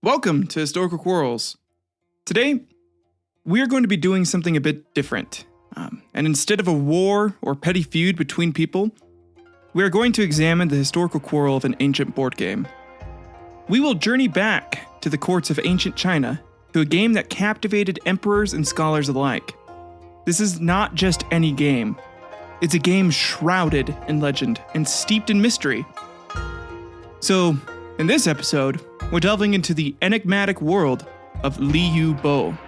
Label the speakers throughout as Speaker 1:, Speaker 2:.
Speaker 1: Welcome to Historical Quarrels. Today, we are going to be doing something a bit different. And instead of a war or petty feud between people, we are going to examine the historical quarrel of an ancient board game. We will journey back to the courts of ancient China to a game that captivated emperors and scholars alike. This is not just any game. It's a game shrouded in legend and steeped in mystery. So, in this episode, we're delving into the enigmatic world of Liubo.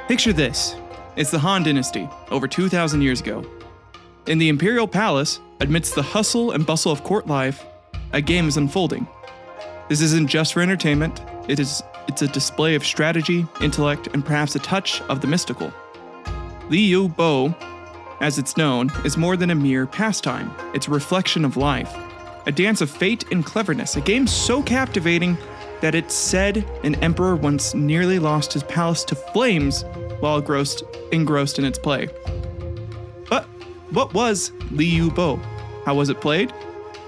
Speaker 1: Picture this. It's the Han Dynasty, over 2,000 years ago. In the imperial palace, amidst the hustle and bustle of court life, a game is unfolding. This isn't just for entertainment, it's a display of strategy, intellect, and perhaps a touch of the mystical. Liubo, as it's known, is more than a mere pastime. It's a reflection of life. A dance of fate and cleverness, a game so captivating that it's said an emperor once nearly lost his palace to flames while engrossed in its play. But what was Liubo? How was it played?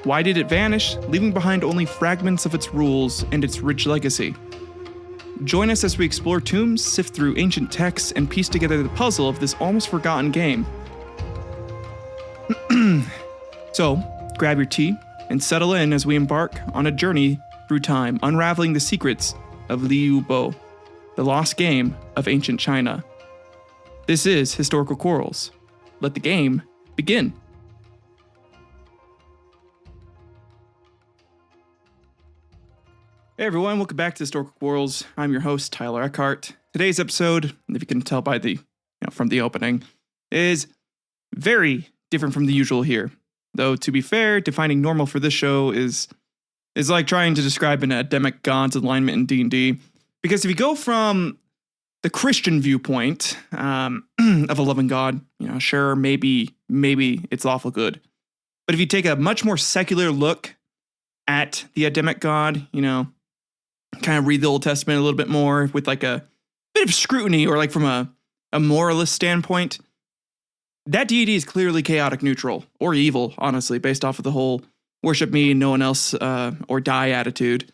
Speaker 1: Why did it vanish, leaving behind only fragments of its rules and its rich legacy? Join us as we explore tombs, sift through ancient texts, and piece together the puzzle of this almost forgotten game. So, grab your tea and settle in as we embark on a journey through time, unraveling the secrets of Liubo, the lost game of ancient China. This is Historical Quarrels. Let the game begin. Hey everyone, welcome back to Historical Quarrels. I'm your host, Tyler Eckhart. Today's episode, if you can tell by from the opening, is very different from the usual here. Though, to be fair, defining normal for this show is like trying to describe an Adamic God's alignment in D&D. Because if you go from the Christian viewpoint of a loving God, sure, maybe it's lawful good. But if you take a much more secular look at the Adamic God, kind of read the Old Testament a little bit more with like a bit of scrutiny or like from a moralist standpoint, that deity is clearly chaotic neutral, or evil, honestly, based off of the whole worship me and no one else or die attitude.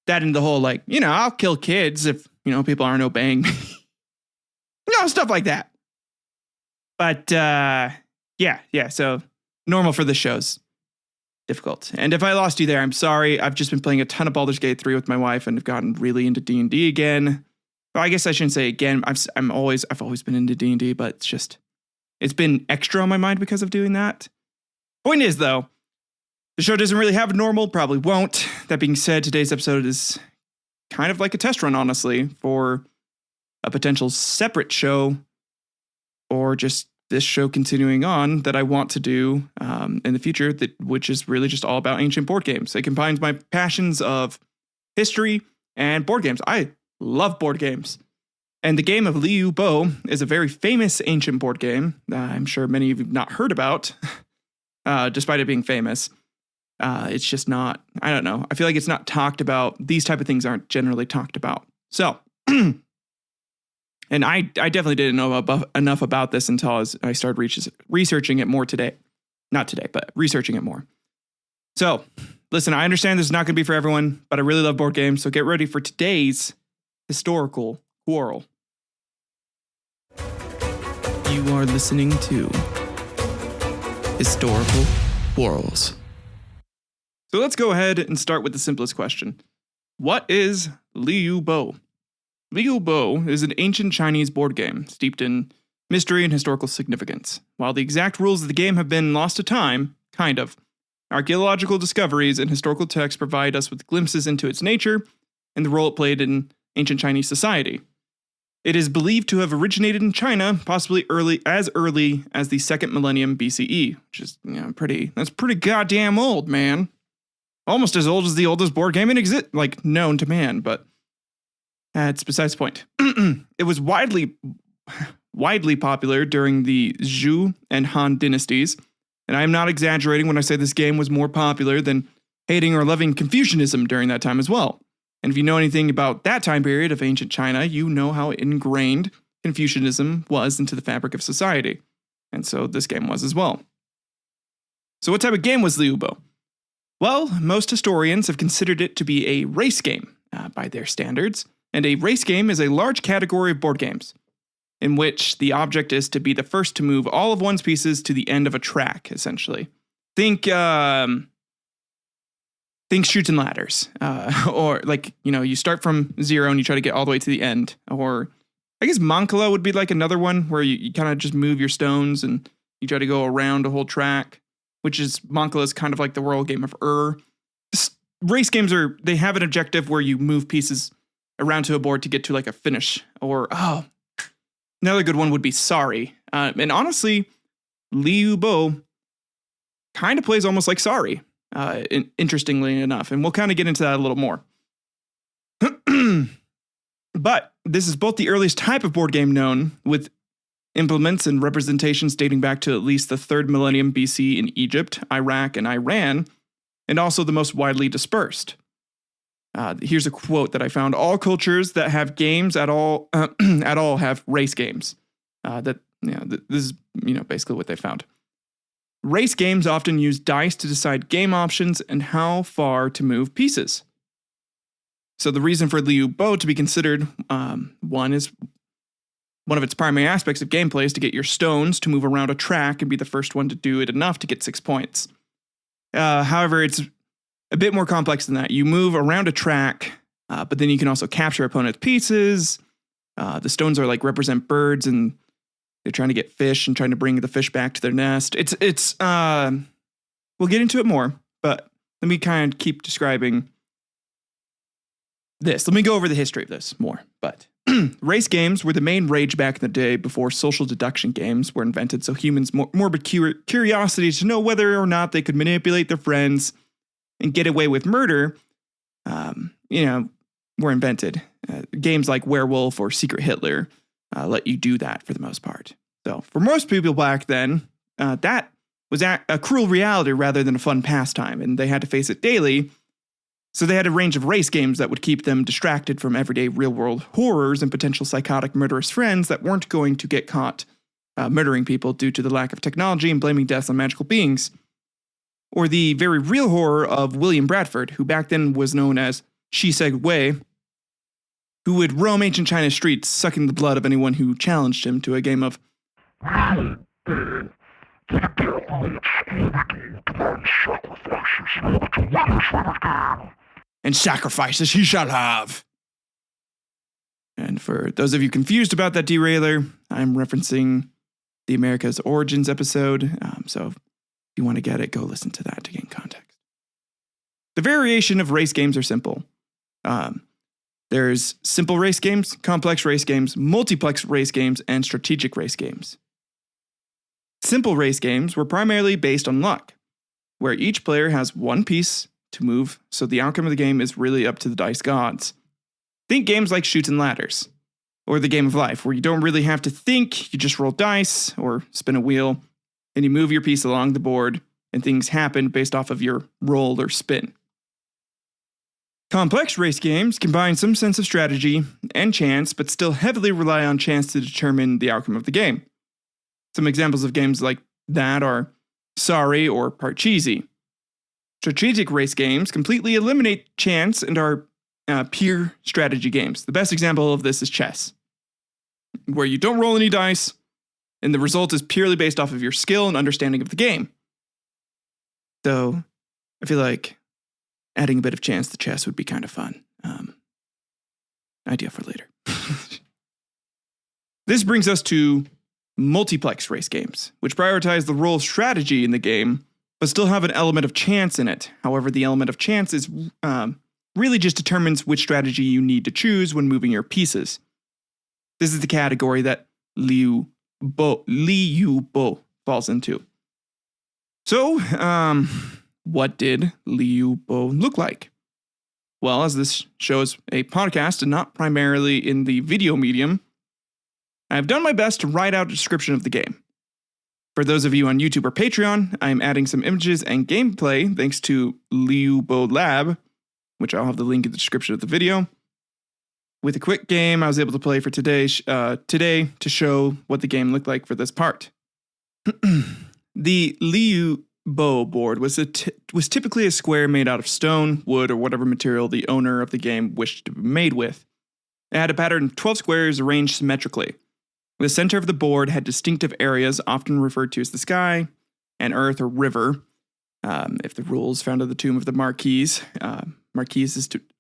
Speaker 1: That and the whole I'll kill kids if, people aren't obeying me. Stuff like that. But yeah, so normal for the show's difficult. And if I lost you there, I'm sorry. I've just been playing a ton of Baldur's Gate 3 with my wife and have gotten really into D&D again. Well, I guess I shouldn't say again. I've always been into D&D, but it's been extra on my mind because of doing that. Point is, though, the show doesn't really have a normal, probably won't. That being said, today's episode is kind of like a test run, honestly, for a potential separate show or just this show continuing on that I want to do in the future, which is really just all about ancient board games. It combines my passions of history and board games. I love board games. And the game of Liubo is a very famous ancient board game I'm sure many of you have not heard about, despite it being famous. It's just not, I don't know. I feel like it's not talked about. These type of things aren't generally talked about. So, and I definitely didn't know enough about this until I started researching it more today. Not today, but researching it more. So, listen, I understand this is not going to be for everyone, but I really love board games. So get ready for today's historical quarrel. You are listening to Historical Quarrels. So let's go ahead and start with the simplest question. What is Liubo? Liubo is an ancient Chinese board game steeped in mystery and historical significance. While the exact rules of the game have been lost to time, kind of, archaeological discoveries and historical texts provide us with glimpses into its nature and the role it played in ancient Chinese society. It is believed to have originated in China, possibly early as the second millennium BCE, which is that's pretty goddamn old, man. Almost as old as the oldest board game known to man, but that's besides the point. It was widely popular during the Zhou and Han dynasties, and I am not exaggerating when I say this game was more popular than hating or loving Confucianism during that time as well. And if you know anything about that time period of ancient China, you know how ingrained Confucianism was into the fabric of society. And so this game was as well. So what type of game was Liubo? Well, most historians have considered it to be a race game, by their standards. And a race game is a large category of board games in which the object is to be the first to move all of one's pieces to the end of a track, essentially. Think Chutes and Ladders, or like, you start from 0 and you try to get all the way to the end. Or I guess Mancala would be like another one where you kind of just move your stones and you try to go around a whole track, which is Mancala is kind of like the world game of Race games they have an objective where you move pieces around to a board to get to like a finish. Or, another good one would be Sorry. And honestly, Liubo kind of plays almost like Sorry, interestingly enough. And we'll kind of get into that a little more. But this is both the earliest type of board game known, with implements and representations dating back to at least the 3rd millennium BC in Egypt, Iraq, and Iran, and also the most widely dispersed. Here's a quote that I found. All cultures that have games at all have race games. This is basically what they found. Race games often use dice to decide game options and how far to move pieces. So the reason for Liubo to be considered one of its primary aspects of gameplay is to get your stones to move around a track and be the first one to do it enough to get 6 points. However, it's a bit more complex than that. You move around a track, but then you can also capture opponent's pieces. The stones are represent birds, and they're trying to get fish and trying to bring the fish back to their nest. We'll get into it more, but let me kind of keep describing this. Let me go over the history of this more. But race games were the main rage back in the day before social deduction games were invented, so humans' morbid curiosity to know whether or not they could manipulate their friends and get away with murder, were invented. Games like Werewolf or Secret Hitler let you do that for the most part. So for most people back then, that was a cruel reality rather than a fun pastime, and they had to face it daily. So they had a range of race games that would keep them distracted from everyday real-world horrors and potential psychotic murderous friends that weren't going to get caught murdering people due to the lack of technology and blaming deaths on magical beings. Or the very real horror of William Bradford, who back then was known as Shi Wei, who would roam ancient China streets, sucking the blood of anyone who challenged him to a game of and sacrifices he shall have. And for those of you confused about that derailer, I'm referencing the America's Origins episode, so if you want to get it, go listen to that to gain context. The variation of race games are simple. There's simple race games, complex race games, multiplex race games, and strategic race games. Simple race games were primarily based on luck, where each player has one piece to move, so the outcome of the game is really up to the dice gods. Think games like Chutes and Ladders, or the Game of Life, where you don't really have to think, you just roll dice or spin a wheel, and you move your piece along the board, and things happen based off of your roll or spin. Complex race games combine some sense of strategy and chance, but still heavily rely on chance to determine the outcome of the game. Some examples of games like that are Sorry or Parcheesi. Strategic race games completely eliminate chance and are pure strategy games. The best example of this is chess, where you don't roll any dice, and the result is purely based off of your skill and understanding of the game. So, I feel like adding a bit of chance to chess would be kind of fun. Idea for later. This brings us to multiplex race games, which prioritize the role of strategy in the game, but still have an element of chance in it. However, the element of chance is really just determines which strategy you need to choose when moving your pieces. This is the category that Liubo falls into. So, what did Liubo look like? Well, as this show is a podcast and not primarily in the video medium, I have done my best to write out a description of the game. For those of you on YouTube or Patreon, I am adding some images and gameplay thanks to Liubo Lab, which I'll have the link in the description of the video. With a quick game I was able to play for today to show what the game looked like for this part. The bow board was was typically a square made out of stone, wood, or whatever material the owner of the game wished to be made with. It had a pattern of 12 squares arranged symmetrically. The center of the board had distinctive areas, often referred to as the sky, and earth or river, if the rules found in the Tomb of the Marquises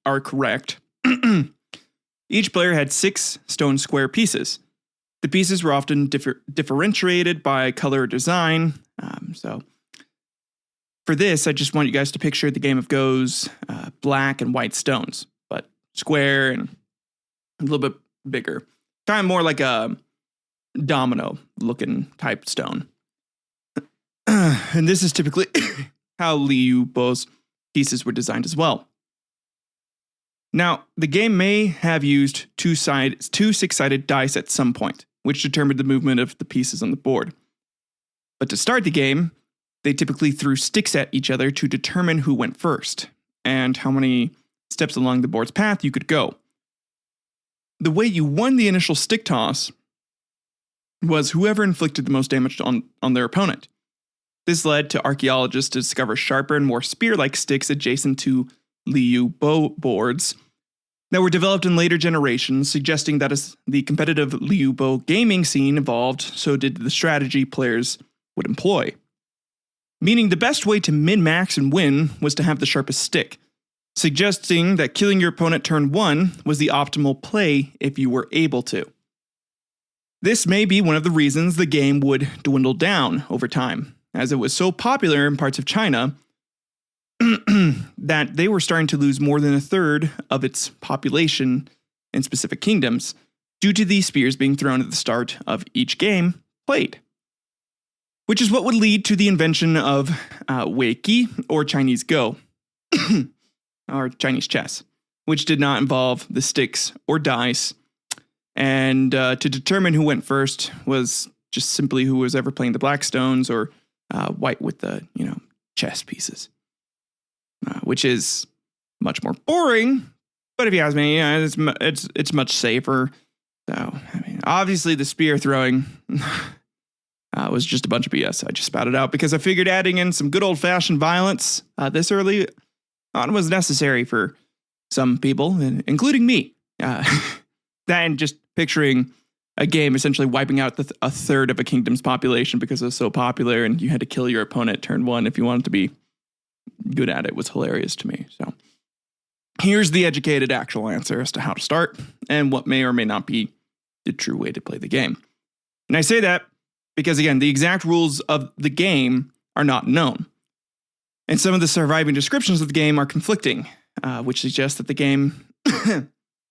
Speaker 1: are correct. Each player had 6 stone square pieces. The pieces were often differentiated by color or design. So for this, I just want you guys to picture the game of Go's black and white stones, but square and a little bit bigger. Kind of more like a domino-looking type stone. And this is typically how Liubo's pieces were designed as well. Now, the game may have used two 6-sided dice at some point, which determined the movement of the pieces on the board. But to start the game, they typically threw sticks at each other to determine who went first, and how many steps along the board's path you could go. The way you won the initial stick toss was whoever inflicted the most damage on their opponent. This led to archaeologists to discover sharper and more spear-like sticks adjacent to Liubo boards that were developed in later generations, suggesting that as the competitive Liubo gaming scene evolved, so did the strategy players would employ. Meaning the best way to min-max and win was to have the sharpest stick, suggesting that killing your opponent turn 1 was the optimal play if you were able to. This may be one of the reasons the game would dwindle down over time, as it was so popular in parts of China that they were starting to lose more than a third of its population in specific kingdoms due to these spears being thrown at the start of each game played. Which is what would lead to the invention of Weiqi, or Chinese Go, or Chinese chess, which did not involve the sticks or dice. And to determine who went first was just simply who was ever playing the black stones or white with the, chess pieces. Which is much more boring, but if you ask me, it's much safer. So, obviously the spear throwing was just a bunch of BS. I just spouted out because I figured adding in some good old-fashioned violence this early on was necessary for some people, including me. Then just picturing a game essentially wiping out a third of a kingdom's population because it was so popular and you had to kill your opponent turn 1 if you wanted to be good at it was hilarious to me. So here's the educated actual answer as to how to start and what may or may not be the true way to play the game. And I say that because, again, the exact rules of the game are not known. And some of the surviving descriptions of the game are conflicting, which suggests that the game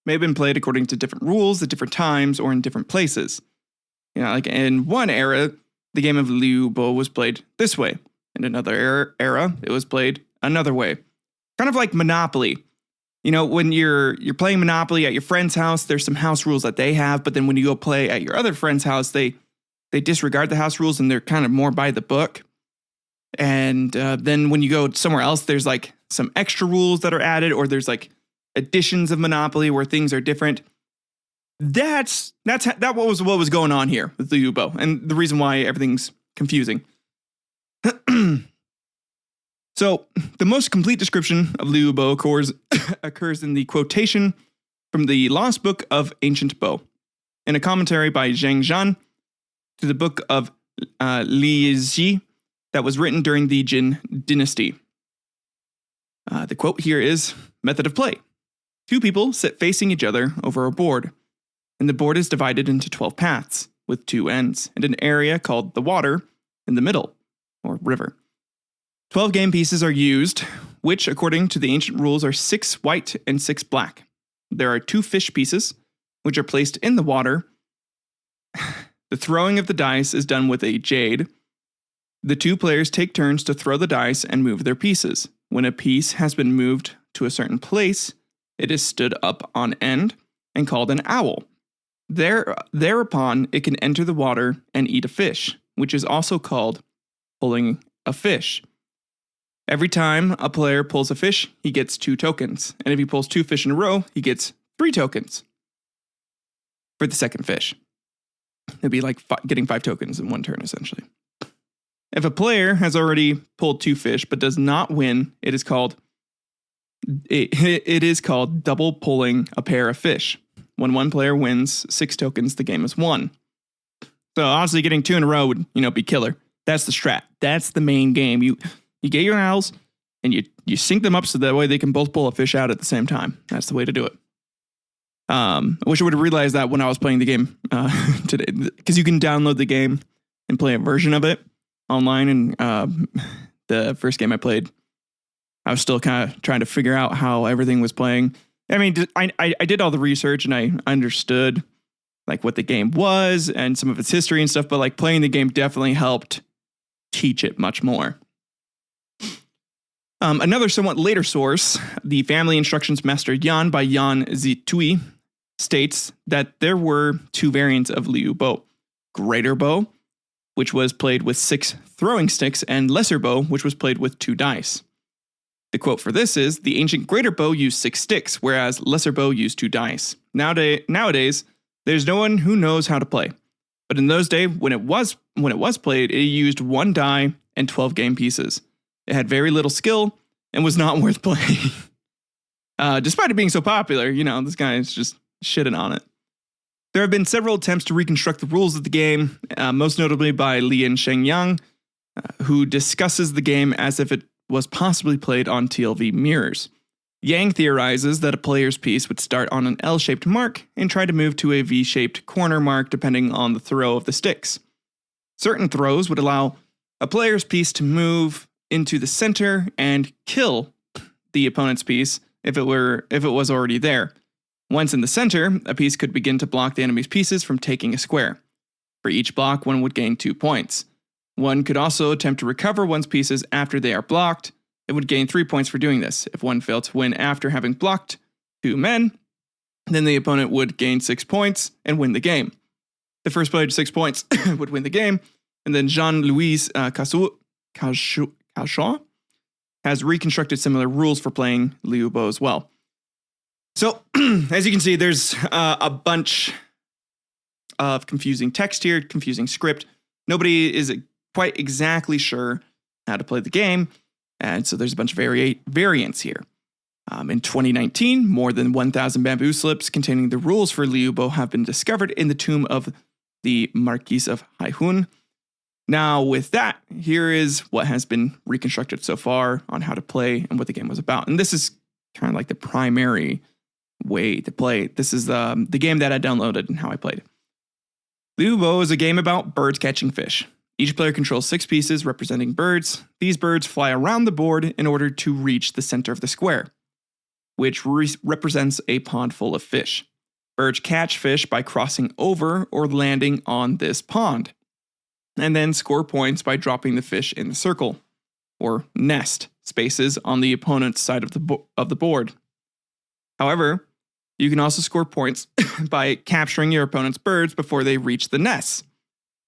Speaker 1: may have been played according to different rules at different times or in different places. Like in one era, the game of Liubo was played this way. In another era, it was played another way. Kind of like Monopoly. When you're playing Monopoly at your friend's house, there's some house rules that they have, but then when you go play at your other friend's house, they disregard the house rules and they're kind of more by the book. And then when you go somewhere else, there's like some extra rules that are added, or there's like editions of Monopoly where things are different. That was what was going on here with Liubo, and the reason why everything's confusing. So, the most complete description of Liubo occurs in the quotation from the Lost Book of Ancient Bo, in a commentary by Zhang Zhan to the book of Lizhi that was written during the Jin Dynasty. The quote here is, "Method of play. 2 people sit facing each other over a board, and the board is divided into 12 paths, with 2 ends, and an area called the water in the middle, or river. 12 game pieces are used, which, according to the ancient rules, are 6 white and 6 black. There are 2 fish pieces, which are placed in the water. The throwing of the dice is done with a jade. The 2 players take turns to throw the dice and move their pieces. When a piece has been moved to a certain place, it is stood up on end and called an owl. Thereupon, it can enter the water and eat a fish, which is also called pulling a fish. Every time a player pulls a fish, he gets 2 tokens. And if he pulls 2 fish in a row, he gets 3 tokens for the second fish. It'd be like getting 5 tokens in one turn, essentially. If a player has already pulled 2 fish but does not win, it is called double pulling a pair of fish. When one player wins 6 tokens, the game is won. So honestly, getting 2 in a row would, be killer. That's the strat. That's the main game. You get your owls and you sync them up so that way they can both pull a fish out at the same time. That's the way to do it. I wish I would have realized that when I was playing the game today, because you can download the game and play a version of it online. And the first game I played, I was still kind of trying to figure out how everything was playing. I mean, I did all the research and I understood like what the game was and some of its history and stuff, but like playing the game definitely helped teach it much more. Another somewhat later source, the Family Instructions Master Jan by Jan Zitui, states that there were 2 variants of Liubo: Greater Bow, which was played with 6 throwing sticks, and Lesser Bow, which was played with 2 dice. The quote for this is, the ancient Greater Bow used 6 sticks, whereas Lesser Bow used 2 dice. Nowadays, there's no one who knows how to play. But in those days, when it was played, it used 1 die and 12 game pieces. It had very little skill and was not worth playing. Despite it being so popular, this guy is just shitting on it. There have been several attempts to reconstruct the rules of the game, most notably by Lian Shengyang, who discusses the game as if it was possibly played on TLV mirrors. Yang theorizes that a player's piece would start on an L-shaped mark and try to move to a V-shaped corner mark depending on the throw of the sticks. Certain throws would allow a player's piece to move into the center and kill the opponent's piece if it was already there. Once in the center, a piece could begin to block the enemy's pieces from taking a square. For each block, one would gain 2 points. One could also attempt to recover one's pieces after they are blocked. It would gain 3 points for doing this. If one failed to win after having blocked 2 men, then the opponent would gain 6 points and win the game. The first player to 6 points would win the game, and then Jean-Louis Cauchon has reconstructed similar rules for playing Liubo as well. So, as you can see, there's a bunch of confusing text here, confusing script. Nobody is quite exactly sure how to play the game, and so there's a bunch of variants here. In 2019, more than 1,000 bamboo slips containing the rules for Liubo have been discovered in the tomb of the Marquis of Haihun. Now, with that, here is what has been reconstructed so far on how to play and what the game was about. And this is kind of like the primary way to play. This is the game that I downloaded and how I played. Liubo is a game about birds catching fish. Each player controls 6 pieces representing birds. These birds fly around the board in order to reach the center of the square, which represents a pond full of fish. Birds catch fish by crossing over or landing on this pond, and then score points by dropping the fish in the circle, or nest, spaces on the opponent's side of the board. However, you can also score points by capturing your opponent's birds before they reach the nests.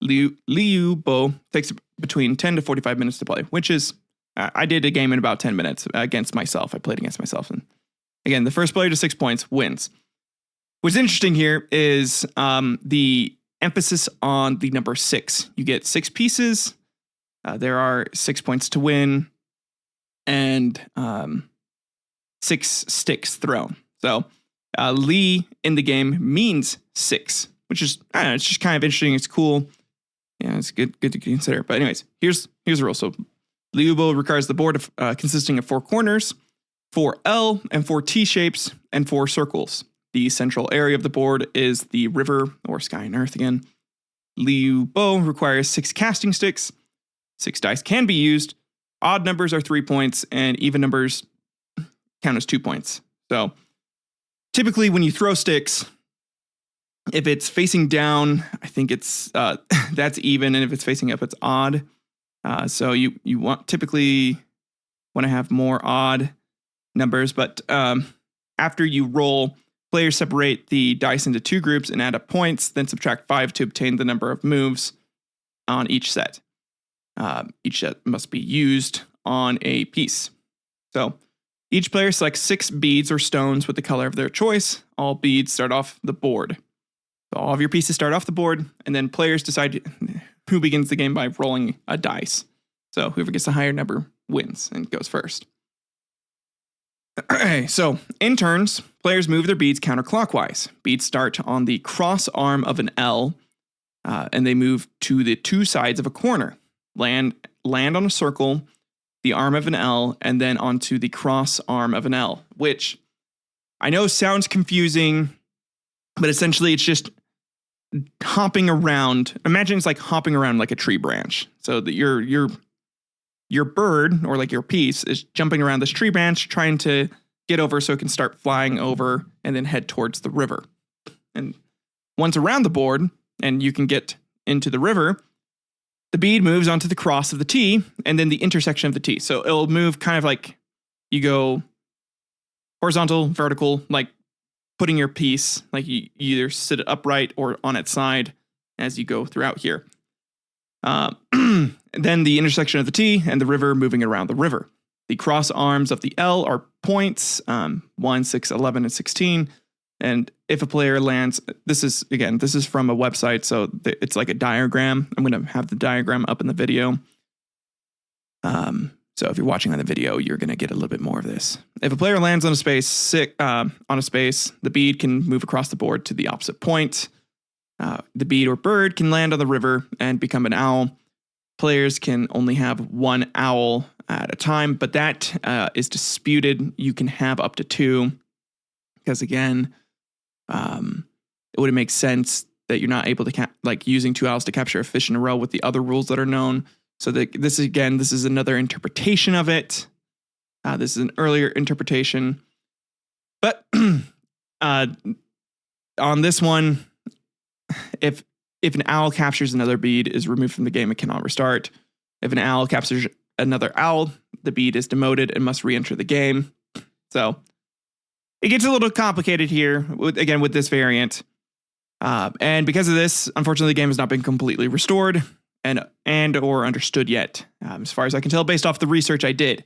Speaker 1: Liubo takes between 10 to 45 minutes to play, which is, I did a game in about 10 minutes against myself. I played against myself. And again, the first player to 6 points wins. What's interesting here is the emphasis on the number 6. You get 6 pieces. There are 6 points to win and 6 sticks thrown. So Li in the game means 6, which is, I don't know, it's just kind of interesting. It's cool. Yeah, it's good to consider. But anyways, here's the rule. So Liubo requires the board of, consisting of 4 corners, 4 L and 4 T shapes, and 4 circles. The central area of the board is the river, or sky and earth again. Liubo requires 6 casting sticks. 6 dice can be used. Odd numbers are 3 points, and even numbers count as 2 points. So typically when you throw sticks, if it's facing down, I think it's that's even, and if it's facing up, it's odd. So you typically want to have more odd numbers, but after you roll, players separate the dice into 2 groups and add up points, then subtract 5 to obtain the number of moves on each set. Each set must be used on a piece. So each player selects 6 beads or stones with the color of their choice. All beads start off the board. All of your pieces start off the board, and then players decide who begins the game by rolling a dice. So whoever gets the higher number wins and goes first. Okay, so in turns, players move their beads counterclockwise. Beads start on the cross arm of an L, and they move to the two sides of a corner. Land on a circle, the arm of an L, and then onto the cross arm of an L, which I know sounds confusing, but essentially it's just hopping around. Imagine it's like hopping around like a tree branch. So that your bird, or like your piece, is jumping around this tree branch, trying to get over so it can start flying over and then head towards the river. And once around the board and you can get into the river, the bead moves onto the cross of the T and then the intersection of the T. So it'll move kind of like you go horizontal, vertical, like putting your piece, like you either sit upright or on its side as you go throughout here. Then the intersection of the T and the river moving around the river. The cross arms of the L are points, 1, 6, 11, and 16. And if a player lands, this is from a website, so it's like a diagram. I'm going to have the diagram up in the video. So if you're watching on the video, you're going to get a little bit more of this. If a player lands on a space, the bead can move across the board to the opposite point. The bead or bird can land on the river and become an owl. Players can only have one owl at a time, but that is disputed. You can have up to two, because again, it wouldn't make sense that you're not able to using two owls to capture a fish in a row with the other rules that are known. So this is another interpretation of it. This is an earlier interpretation, but on this one, if an owl captures another bead, is removed from the game, it cannot restart. If an owl captures another owl, the bead is demoted and must re-enter the game. So it gets a little complicated here with this variant. And because of this, unfortunately, the game has not been completely restored and or understood yet. As far as I can tell, based off the research I did.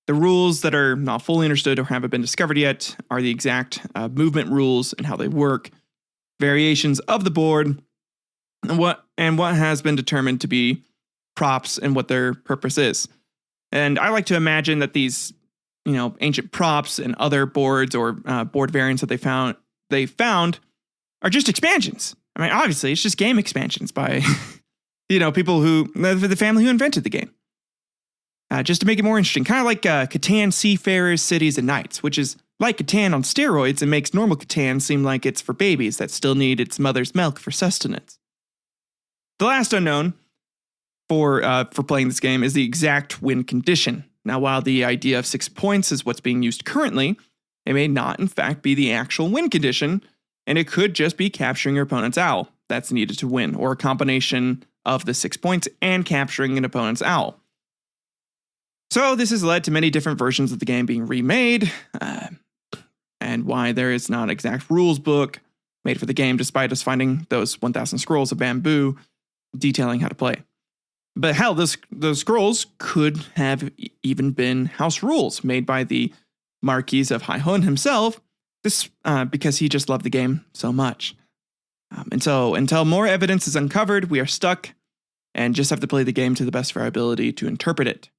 Speaker 1: The rules that are not fully understood or haven't been discovered yet are the exact movement rules and how they work, variations of the board, and what has been determined to be props and what their purpose is. And I like to imagine that these, ancient props and other boards or board variants that they found are just expansions. I mean, obviously, it's just game expansions by, people the family who invented the game. Just to make it more interesting, kind of like Catan Seafarers, Cities, and Knights, which is like Catan on steroids and makes normal Catan seem like it's for babies that still need its mother's milk for sustenance. The last unknown for playing this game is the exact win condition. Now, while the idea of 6 points is what's being used currently, it may not, in fact, be the actual win condition, and it could just be capturing your opponent's owl that's needed to win, or a combination of the 6 points and capturing an opponent's owl. So this has led to many different versions of the game being remade, and why there is not an exact rules book made for the game, despite us finding those 1,000 scrolls of bamboo detailing how to play. But hell, those scrolls could have even been house rules made by the Marquis of Haihun himself, because he just loved the game so much. And so until more evidence is uncovered, we are stuck and just have to play the game to the best of our ability to interpret it.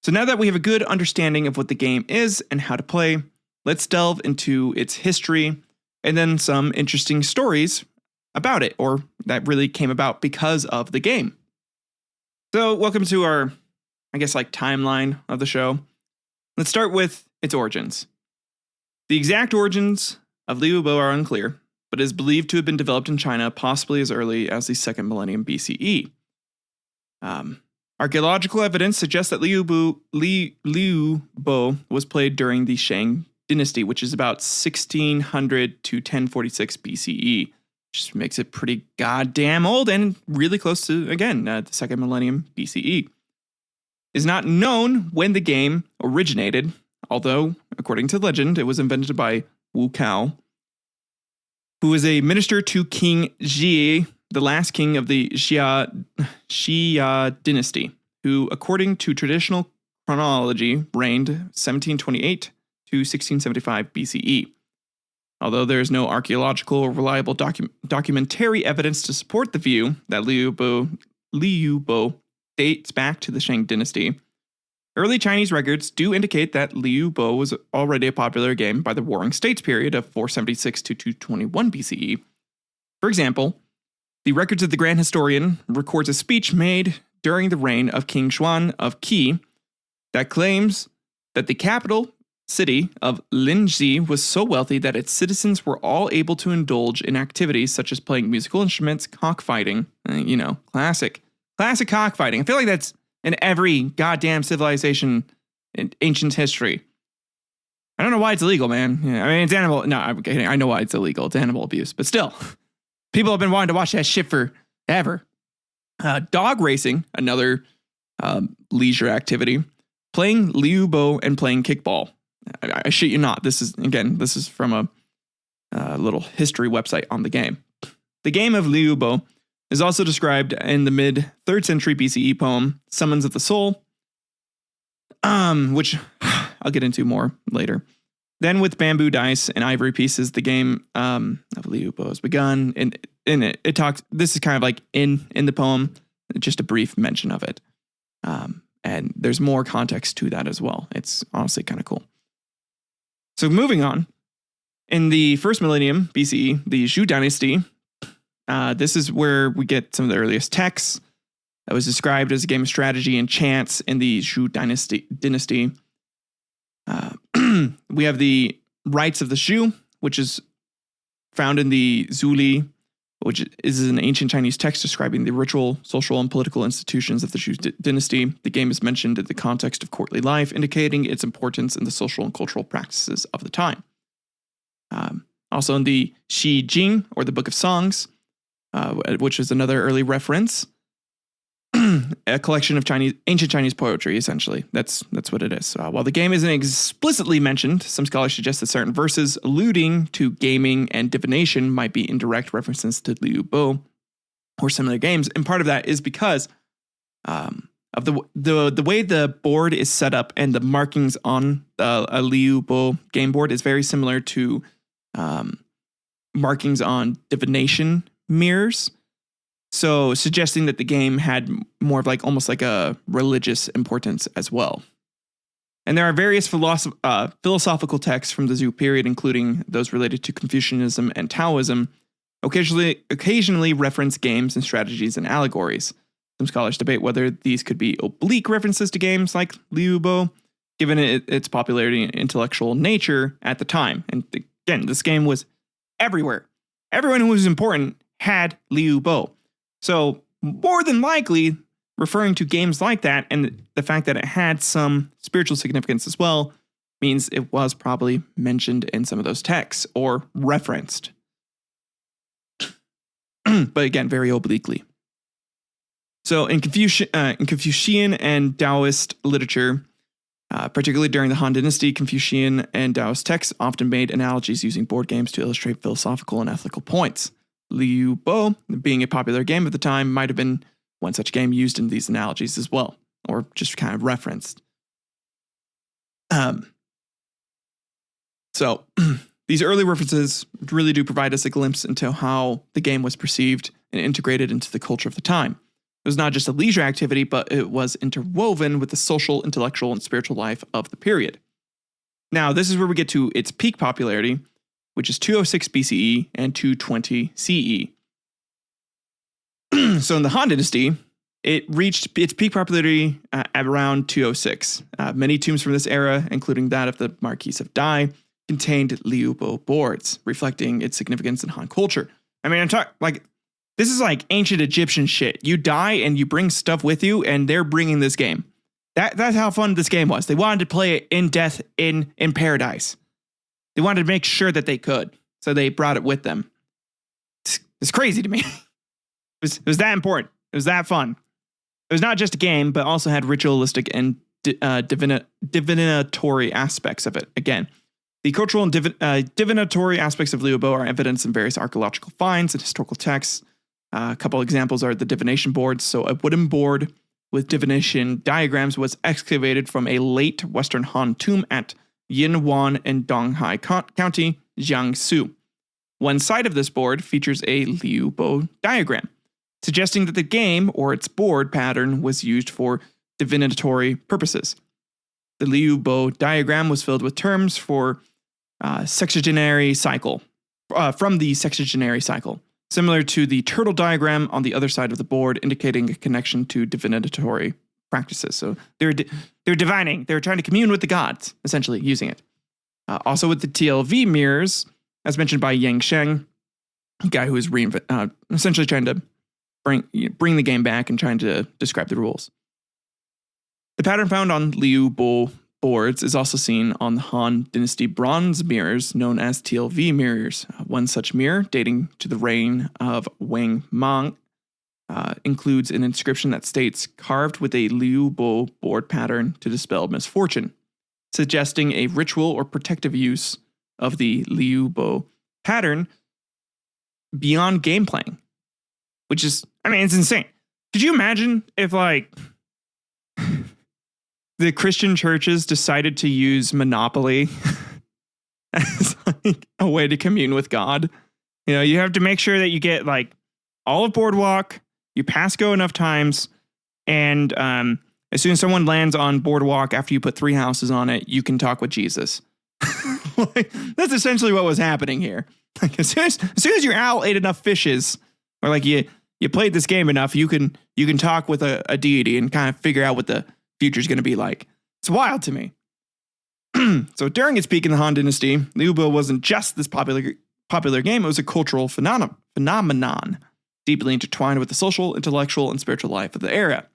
Speaker 1: So now that we have a good understanding of what the game is and how to play, let's delve into its history and then some interesting stories about it, or that really came about because of the game. So welcome to our, timeline of the show. Let's start with its origins. The exact origins of Liubo are unclear, but is believed to have been developed in China possibly as early as the 2nd millennium BCE. Archaeological evidence suggests that Liubo was played during the Shang Dynasty, which is about 1600 to 1046 BCE, which makes it pretty goddamn old and really close to, again, the 2nd millennium BCE. It is not known when the game originated, although, according to legend, it was invented by Wu Cao, who was a minister to King Ji, the last king of the Xia dynasty, who, according to traditional chronology, reigned 1728 to 1675 BCE. Although there is no archaeological or reliable documentary evidence to support the view that Liubo dates back to the Shang Dynasty. Early Chinese records do indicate that Liubo was already a popular game by the Warring States period of 476 to 221 BCE. For example, the records of the Grand Historian records a speech made during the reign of King Xuan of Qi that claims that the capital city of Linji was so wealthy that its citizens were all able to indulge in activities such as playing musical instruments, cockfighting, classic cockfighting. I feel like that's in every goddamn civilization in ancient history. I don't know why it's illegal, man. Yeah, I mean, it's animal. No, I'm kidding. I know why it's illegal. It's animal abuse, but still, people have been wanting to watch that shit forever. Dog racing, another leisure activity. Playing Liubo and playing kickball. I shit you not. This is from a little history website on the game. The game of Liubo is also described in the mid-3rd century BCE poem, Summons of the Soul, which I'll get into more later. Then with bamboo dice and ivory pieces, the game of Liubo has begun. And in it talks, this is kind of like in the poem, just a brief mention of it. And there's more context to that as well. It's honestly kind of cool. So moving on, in the 1st millennium BCE, the Zhou Dynasty, this is where we get some of the earliest texts that was described as a game of strategy and chance in the Zhou Dynasty. We have the Rites of the Zhou, which is found in the Zuli, which is an ancient Chinese text describing the ritual, social, and political institutions of the Zhou dynasty. The game is mentioned in the context of courtly life, indicating its importance in the social and cultural practices of the time. Also in the Xi Jing, or the Book of Songs, which is another early reference, a collection of ancient Chinese poetry, essentially. That's what it is. While the game isn't explicitly mentioned, some scholars suggest that certain verses alluding to gaming and divination might be indirect references to Liu Bo or similar games. And part of that is because of the way the board is set up, and the markings on a Liu Bo game board is very similar to markings on divination mirrors. So suggesting that the game had more of almost like a religious importance as well. And there are various philosophical texts from the Zhou period, including those related to Confucianism and Taoism, occasionally reference games and strategies and allegories. Some scholars debate whether these could be oblique references to games like Liu Bo, given its popularity and intellectual nature at the time. And again, this game was everywhere. Everyone who was important had Liu Bo. So more than likely, referring to games like that and the fact that it had some spiritual significance as well means it was probably mentioned in some of those texts or referenced. But again, very obliquely. So in Confucian and Taoist literature, particularly during the Han Dynasty, Confucian and Taoist texts often made analogies using board games to illustrate philosophical and ethical points. Liu Bo, being a popular game at the time, might have been one such game used in these analogies as well, or just kind of referenced. So these early references really do provide us a glimpse into how the game was perceived and integrated into the culture of the time. It was not just a leisure activity, but it was interwoven with the social, intellectual, and spiritual life of the period. Now, this is where we get to its peak popularity, which is 206 BCE and 220 CE. So in the Han Dynasty, it reached its peak popularity at around 206. Many tombs from this era, including that of the Marquis of Dai, contained Liu Bo boards, reflecting its significance in Han culture. I mean, this is like ancient Egyptian shit. You die and you bring stuff with you, and they're bringing this game. That's how fun this game was. They wanted to play it in death in paradise. They wanted to make sure that they could, so they brought it with them. It's crazy to me. It was that important. It was that fun. It was not just a game, but also had ritualistic and divinatory aspects of it. Again, the cultural and divinatory aspects of Liu Bo are evidenced in various archaeological finds and historical texts. A couple examples are the divination boards. So a wooden board with divination diagrams was excavated from a late Western Han tomb at Yinwan in Donghai County, Jiangsu. One side of this board features a Liu Bo diagram. suggesting that the game or its board pattern was used for divinatory purposes. The Liubo diagram was filled with terms for sexagenary cycle, from the sexagenary cycle, similar to the turtle diagram on the other side of the board, indicating a connection to divinatory practices. So they're divining. They're trying to commune with the gods, essentially, using it. Also with the TLV mirrors, as mentioned by Yang Sheng, a guy who is essentially trying to bring the game back and trying to describe the rules. The pattern found on Liubo boards is also seen on the Han Dynasty bronze mirrors known as TLV mirrors. One such mirror, dating to the reign of Wang Mang, includes an inscription that states, "Carved with a Liubo board pattern to dispel misfortune," suggesting a ritual or protective use of the Liubo pattern beyond game playing. Which is, it's insane. Could you imagine if, the Christian churches decided to use Monopoly as a way to commune with God? You have to make sure that you get all of Boardwalk, you pass go enough times, and as soon as someone lands on Boardwalk after you put 3 houses on it, you can talk with Jesus. That's essentially what was happening here. As soon as your owl ate enough fishes, or you played this game enough, you can talk with a deity and kind of figure out what the future is going to be like. It's wild to me. So during its peak in the Han Dynasty, Liubo wasn't just this popular game, it was a cultural phenomenon, deeply intertwined with the social, intellectual, and spiritual life of the era.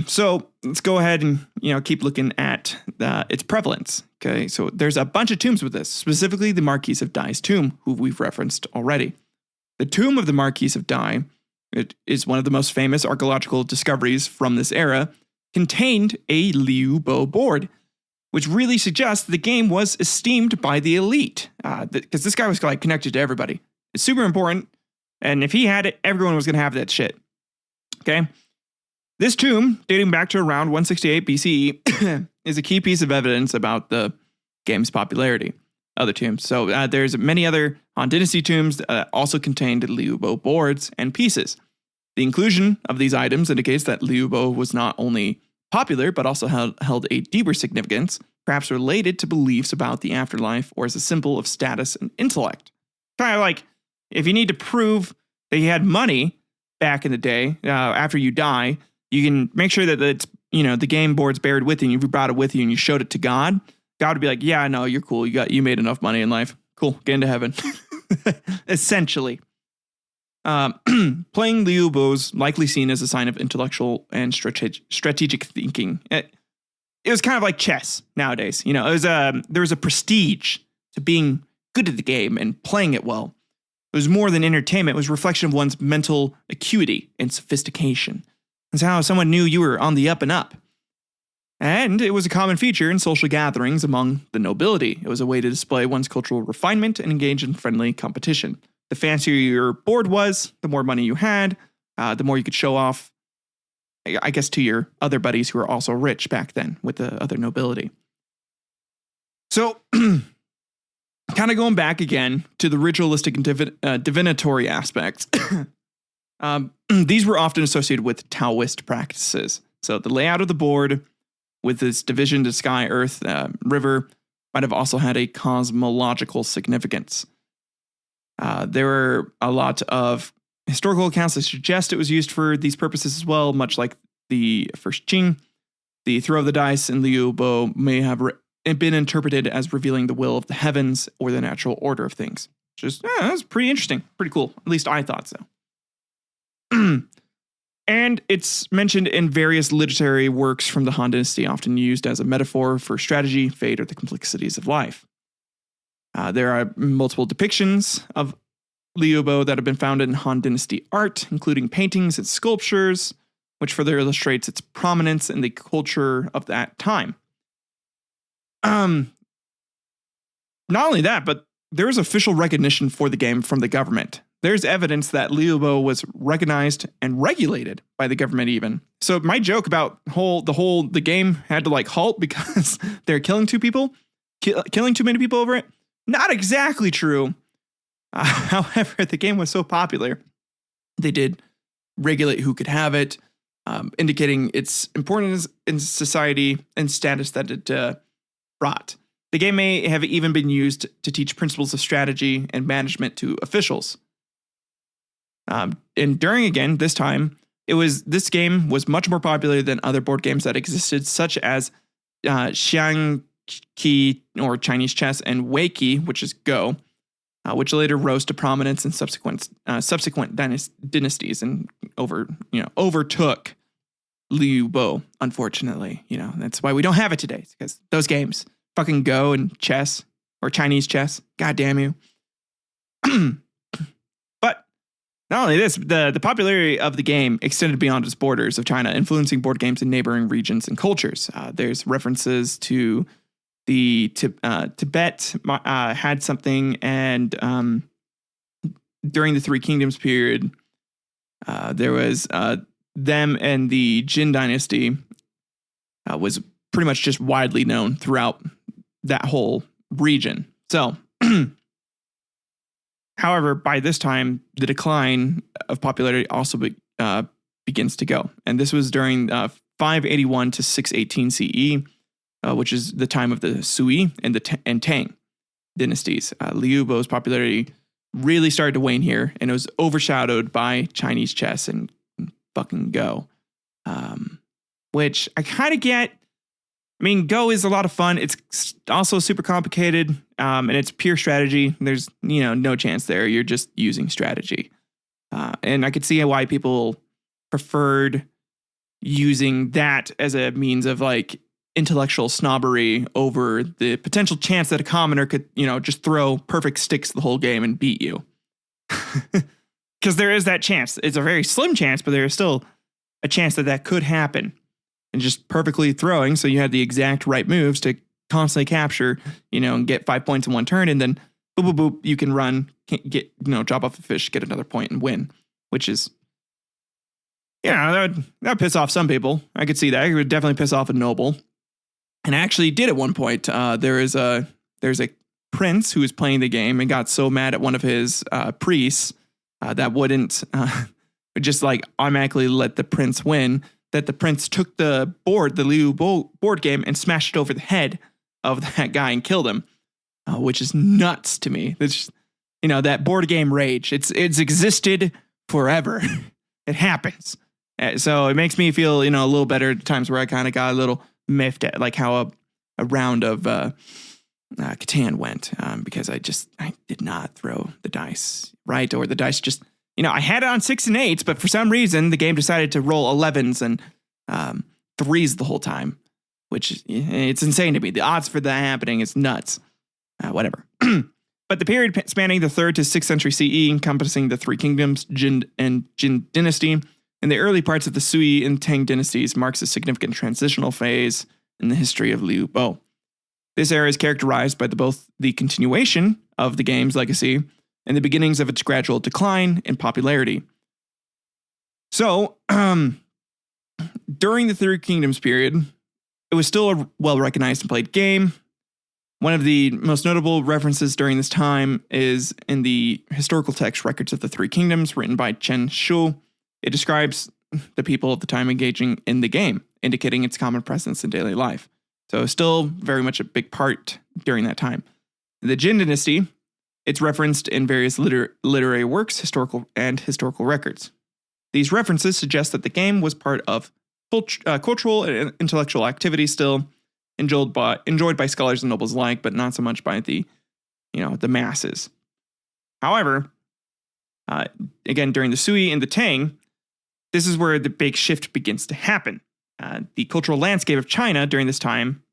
Speaker 1: So let's go ahead and keep looking at its prevalence. Okay, so there's a bunch of tombs with this, specifically the Marquis of Dai's tomb, who we've referenced already. The tomb of the Marquis of Dai, it is one of the most famous archaeological discoveries from this era, contained a Liubo board, which really suggests the game was esteemed by the elite, because this guy was connected to everybody. It's super important, and if he had it, everyone was going to have that shit. Okay? This tomb, dating back to around 168 BCE, is a key piece of evidence about the game's popularity. Other tombs. So there's many other Han Dynasty tombs that also contained Liubo boards and pieces. The inclusion of these items indicates that Liubo was not only popular, but also held a deeper significance, perhaps related to beliefs about the afterlife or as a symbol of status and intellect. Kind of like if you need to prove that you had money back in the day, after you die, you can make sure that it's, the game board's buried with you and you brought it with you and you showed it to God. God would be like, yeah, no, you're cool. You made enough money in life. Cool. Get into heaven. Essentially. Playing Liubo's likely seen as a sign of intellectual and strategic thinking. It was kind of like chess nowadays. There was a prestige to being good at the game and playing it well. It was more than entertainment. It was a reflection of one's mental acuity and sophistication. It's how someone knew you were on the up and up. And it was a common feature in social gatherings among the nobility. It was a way to display one's cultural refinement and engage in friendly competition. The fancier your board was, the more money you had, the more you could show off, I guess, to your other buddies who were also rich back then with the other nobility. So, kind of going back again to the ritualistic and divinatory aspects, these were often associated with Taoist practices. So the layout of the board, with this division to sky, earth, river, might have also had a cosmological significance. There were a lot of historical accounts that suggest it was used for these purposes as well, much like the first Qing. The throw of the dice in Liubo may have been interpreted as revealing the will of the heavens or the natural order of things. That's pretty interesting, pretty cool. At least I thought so. And it's mentioned in various literary works from the Han Dynasty, often used as a metaphor for strategy, fate, or the complexities of life. There are multiple depictions of Liubo that have been found in Han Dynasty art, including paintings and sculptures, which further illustrates its prominence in the culture of that time. Not only that, but there is official recognition for the game from the government. There's evidence that Liubo was recognized and regulated by the government even. So my joke about the game had to halt because they're killing too many people over it, not exactly true. However, the game was so popular They did regulate who could have it, indicating its importance in society and status that it brought. The game may have even been used to teach principles of strategy and management to officials. And during, again, this time, this game was much more popular than other board games that existed, such as Xiangqi, or Chinese chess, and Weiqi, which is Go, which later rose to prominence in subsequent dynasties and overtook Liubo. Unfortunately, that's why we don't have it today. It's because those games, fucking Go and chess, or Chinese chess. God damn you. But not only this, the popularity of the game extended beyond its borders of China, influencing board games in neighboring regions and cultures. There's references to the Tibet had something, and during the Three Kingdoms period, there was them, and the Jin Dynasty was pretty much just widely known throughout that whole region. So, however, by this time, the decline of popularity also begins to go. And this was during 581 to 618 CE, which is the time of the Sui and the Tang dynasties. Liubo's popularity really started to wane here, and it was overshadowed by Chinese chess and fucking Go, which I kind of get. I mean, Go is a lot of fun. It's also super complicated, and it's pure strategy. There's, no chance there. You're just using strategy. And I could see why people preferred using that as a means of intellectual snobbery over the potential chance that a commoner could, just throw perfect sticks the whole game and beat you. Because there is that chance. It's a very slim chance, but there is still a chance that could happen. And just perfectly throwing, so you had the exact right moves to constantly capture, and get 5 points in one turn, and then boop, boop, boop, you can run, get, drop off the fish, get another point and win, which is, that would piss off some people. I could see that. It would definitely piss off a noble. And I actually did at one point. There's a prince who was playing the game and got so mad at one of his priests that wouldn't just automatically let the prince win, that the prince took the Liu board game, and smashed it over the head of that guy and killed him, which is nuts to me. It's just, that board game rage. It's existed forever. It happens. So it makes me feel, a little better at times where I kind of got a little miffed at how a round of Catan went, because I did not throw the dice right, or the dice just, I had it on 6 and 8s, but for some reason the game decided to roll 11s and 3s the whole time, which it's insane to me. The odds for that happening is nuts. Whatever. But the period spanning the 3rd to 6th century CE, encompassing the Three Kingdoms, Jin Dynasty, and the early parts of the Sui and Tang dynasties, marks a significant transitional phase in the history of Liubo. This era is characterized by both the continuation of the game's legacy and the beginnings of its gradual decline in popularity. So, during the Three Kingdoms period, it was still a well-recognized and played game. One of the most notable references during this time is in the historical text Records of the Three Kingdoms, written by Chen Shu. It describes the people of the time engaging in the game, indicating its common presence in daily life. So still very much a big part during that time. The Jin Dynasty, it's referenced in various literary works, historical records. These references suggest that the game was part of cultural and intellectual activity still, enjoyed by scholars and nobles alike, but not so much by the masses. However, again, during the Sui and the Tang, this is where the big shift begins to happen. The cultural landscape of China during this time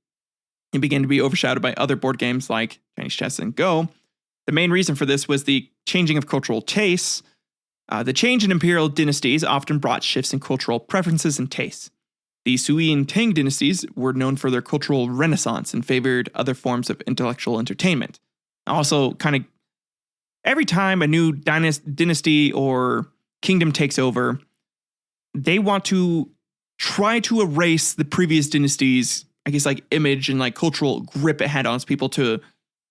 Speaker 1: began to be overshadowed by other board games like Chinese chess and Go. The main reason for this was the changing of cultural tastes. The change in imperial dynasties often brought shifts in cultural preferences and tastes. The Sui and Tang dynasties were known for their cultural renaissance and favored other forms of intellectual entertainment. Also, kind of every time a new dynasty or kingdom takes over, they want to try to erase the previous dynasty's, image and cultural grip it had on its people, to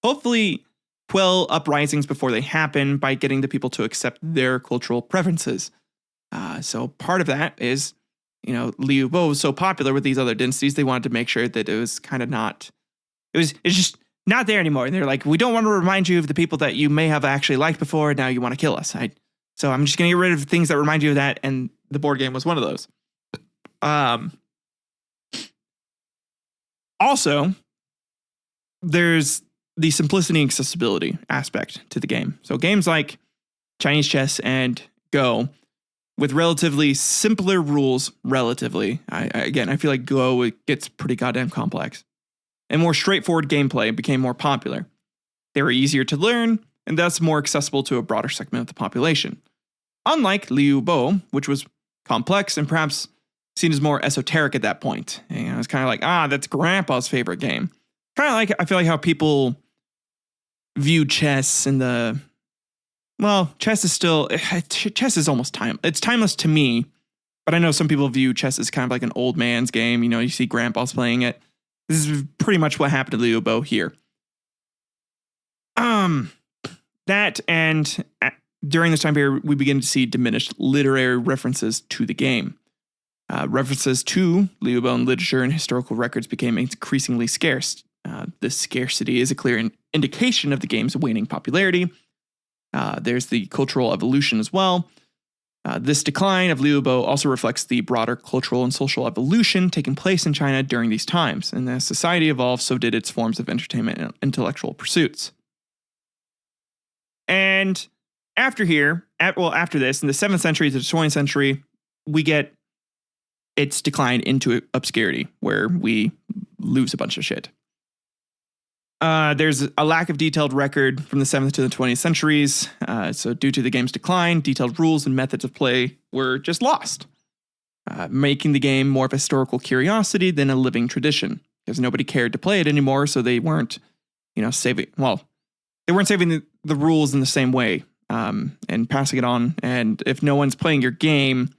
Speaker 1: hopefully quell uprisings before they happen by getting the people to accept their cultural preferences. So part of that is, Liubo was so popular with these other dynasties, they wanted to make sure that it was kind of not, it's just not there anymore. And they're like, we don't want to remind you of the people that you may have actually liked before. Now you want to kill us. So I'm just going to get rid of things that remind you of that. And the board game was one of those. Also, there's the simplicity and accessibility aspect to the game. So games like Chinese chess and Go, with relatively simpler rules, I feel like Go, it gets pretty goddamn complex, and more straightforward gameplay became more popular. They were easier to learn, and thus more accessible to a broader segment of the population. Unlike Liubo, which was complex and perhaps seen as more esoteric at that point. It's kind of like, that's Grandpa's favorite game. Kind of like, I feel like how people view chess in the... Well, chess is almost it's timeless to me, but I know some people view chess as kind of like an old man's game. You see grandpas playing it. This is pretty much what happened to Liubo here. That and during this time period, we begin to see diminished literary references to the game. References to Liubo in literature and historical records became increasingly scarce. This scarcity is a clear indication of the game's waning popularity. There's the cultural evolution as well. This decline of Liubo also reflects the broader cultural and social evolution taking place in China during these times. And as society evolved, so did its forms of entertainment and intellectual pursuits. And after this, in the 7th century to the 20th century, we get its decline into obscurity, where we lose a bunch of shit. There's a lack of detailed record from the 7th to the 20th centuries. So due to the game's decline, detailed rules and methods of play were just lost, making the game more of a historical curiosity than a living tradition, because nobody cared to play it anymore. So they weren't, saving the rules in the same way, and passing it on. And if no one's playing your game,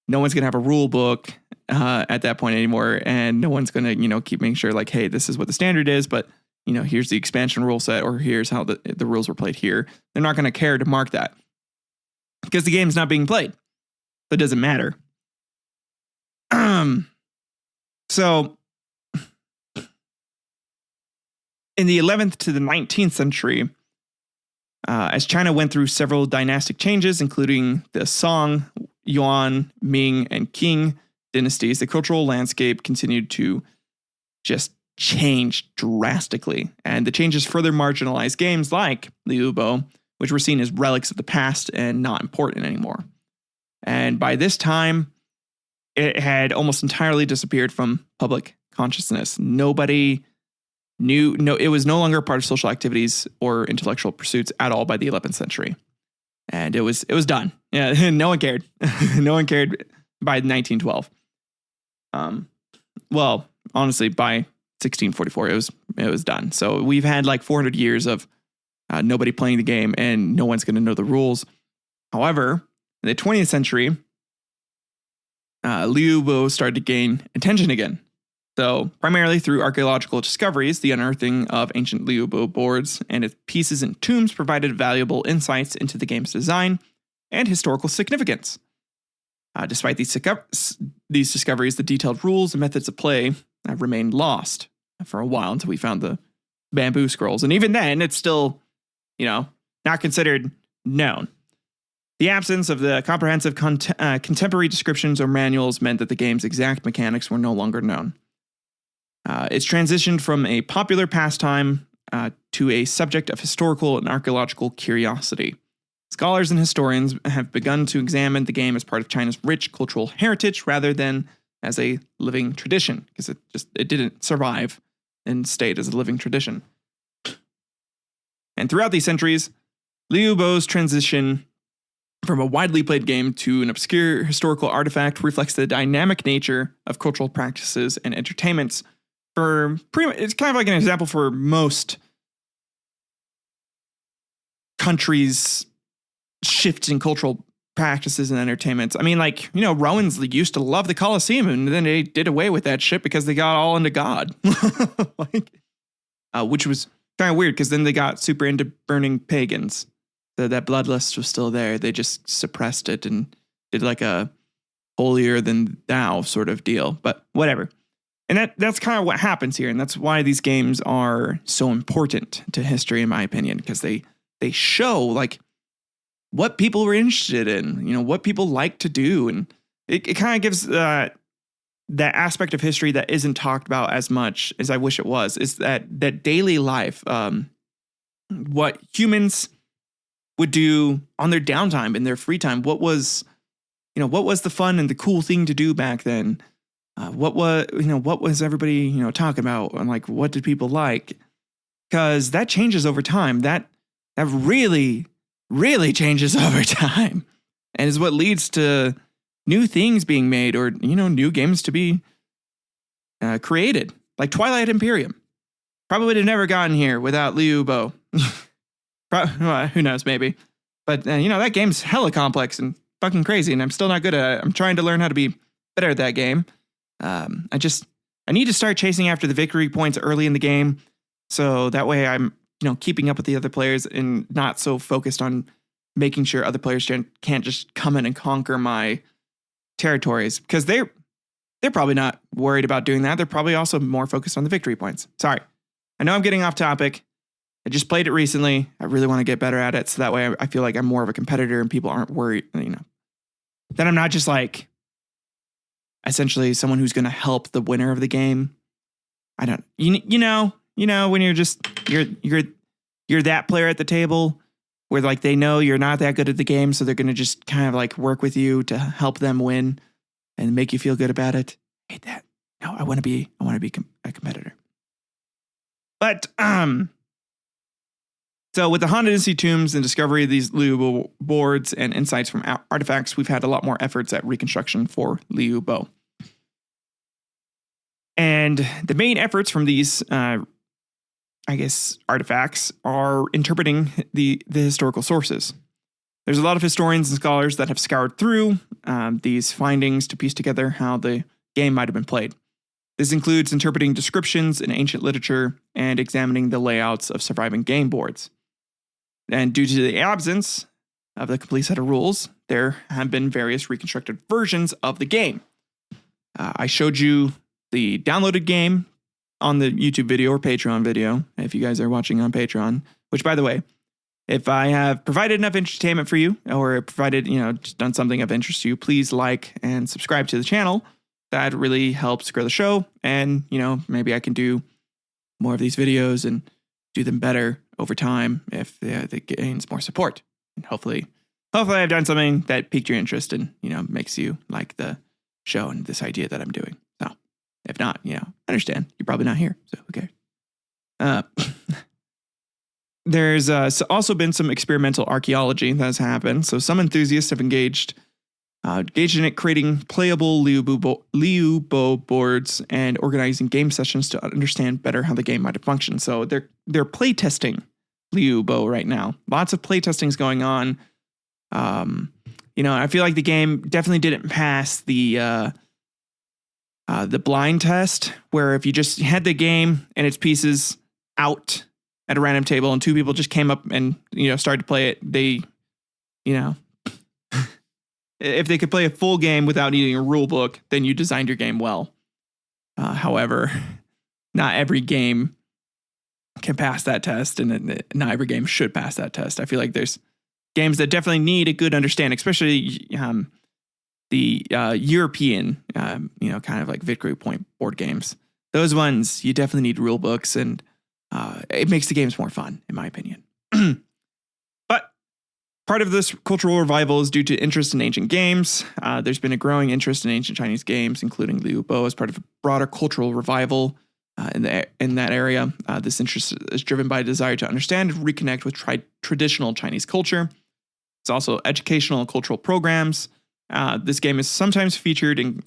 Speaker 1: no one's going to have a rule book at that point anymore. And no one's going to, keep making sure like, hey, this is what the standard is, but here's the expansion rule set, or here's how the rules were played here. They're not going to care to mark that because the game's not being played. So it doesn't matter. So in the 11th to the 19th century, as China went through several dynastic changes, including the Song, Yuan, Ming, and Qing dynasties, the cultural landscape continued to just changed drastically, and the changes further marginalized games like Liubo, which were seen as relics of the past and not important anymore. And by this time, it had almost entirely disappeared from public consciousness. Nobody knew, it was no longer a part of social activities or intellectual pursuits at all by the 11th century. And it was done. Yeah, no one cared. No one cared by 1912. Well, honestly, by 1644, it was done. So we've had like 400 years of nobody playing the game, and no one's going to know the rules. However, in the 20th century, Liubo started to gain attention again. So primarily through archaeological discoveries, the unearthing of ancient Liubo boards and its pieces and tombs provided valuable insights into the game's design and historical significance. Despite these discoveries, the detailed rules and methods of play remained lost for a while until we found the bamboo scrolls. And even then, it's still, not considered known. The absence of the comprehensive contemporary descriptions or manuals meant that the game's exact mechanics were no longer known. It's transitioned from a popular pastime to a subject of historical and archaeological curiosity. Scholars and historians have begun to examine the game as part of China's rich cultural heritage rather than as a living tradition, because it didn't survive and stayed as a living tradition. And throughout these centuries, Liubo's transition from a widely played game to an obscure historical artifact reflects the dynamic nature of cultural practices and entertainments. It's kind of like an example for most countries' shifts in cultural practices and entertainments. I mean, Romans used to love the Colosseum, and then they did away with that shit because they got all into God. Which was kind of weird, because then they got super into burning pagans. That bloodlust was still there. They just suppressed it and did like a holier than thou sort of deal, but whatever. And that's kind of what happens here. And that's why these games are so important to history, in my opinion, because they show like what people were interested in, what people like to do. And it kind of gives that aspect of history that isn't talked about as much as I wish it was, is that daily life, what humans would do on their downtime, in their free time. What was the fun and the cool thing to do back then? What was everybody, talking about, and like, what did people like? Because that changes over time. That really, really changes over time, and is what leads to new things being made, or new games to be created, like Twilight Imperium. Probably would have never gotten here without Liubo. Well, who knows, maybe. But that game's hella complex and fucking crazy, and I'm still not good at it. I'm trying to learn how to be better at that game. I need to start chasing after the victory points early in the game, so that way I'm keeping up with the other players and not so focused on making sure other players can't just come in and conquer my territories, because they're probably not worried about doing that. They're probably also more focused on the victory points. Sorry, I know I'm getting off topic. I just played it recently. I really want to get better at it, so that way I feel like I'm more of a competitor and people aren't worried. Then I'm not just like essentially someone who's going to help the winner of the game. I don't, when you're that player at the table where like they know you're not that good at the game, so they're going to just kind of like work with you to help them win and make you feel good about it. I hate that. No, I want to be a competitor. But so with the Han Dynasty tombs and discovery of these Liubo boards and insights from artifacts, we've had a lot more efforts at reconstruction for Liubo. And the main efforts from these, artifacts are interpreting the historical sources. There's a lot of historians and scholars that have scoured through these findings to piece together how the game might have been played. This includes interpreting descriptions in ancient literature and examining the layouts of surviving game boards. And due to the absence of the complete set of rules, there have been various reconstructed versions of the game. I showed you the downloaded game on the YouTube video or Patreon video, if you guys are watching on Patreon, which, by the way, if I have provided enough entertainment for you, or provided, just done something of interest to you, please like and subscribe to the channel. That really helps grow the show. And, maybe I can do more of these videos and do them better over time if it gains more support. And hopefully I've done something that piqued your interest and, makes you like the show and this idea that I'm doing. So if not, I understand. You're probably not here. So who cares? There's also been some experimental archaeology that has happened. So some enthusiasts have engaged in it, creating playable Liubo boards and organizing game sessions to understand better how the game might have functioned. So they're play testing Liubo right now. Lots of play testing is going on. I feel like the game definitely didn't pass the blind test, where if you just had the game and its pieces out at a random table and two people just came up and started to play it, they if they could play a full game without needing a rule book, then you designed your game well. However, not every game can pass that test, and not every game should pass that test. I feel like there's games that definitely need a good understanding, especially the European, kind of like victory point board games. Those ones, you definitely need rule books, and it makes the games more fun, in my opinion. But part of this cultural revival is due to interest in ancient games. There's been a growing interest in ancient Chinese games, including Liubo, as part of a broader cultural revival in that area. This interest is driven by a desire to understand and reconnect with traditional Chinese culture. It's also educational and cultural programs. This game is sometimes featured in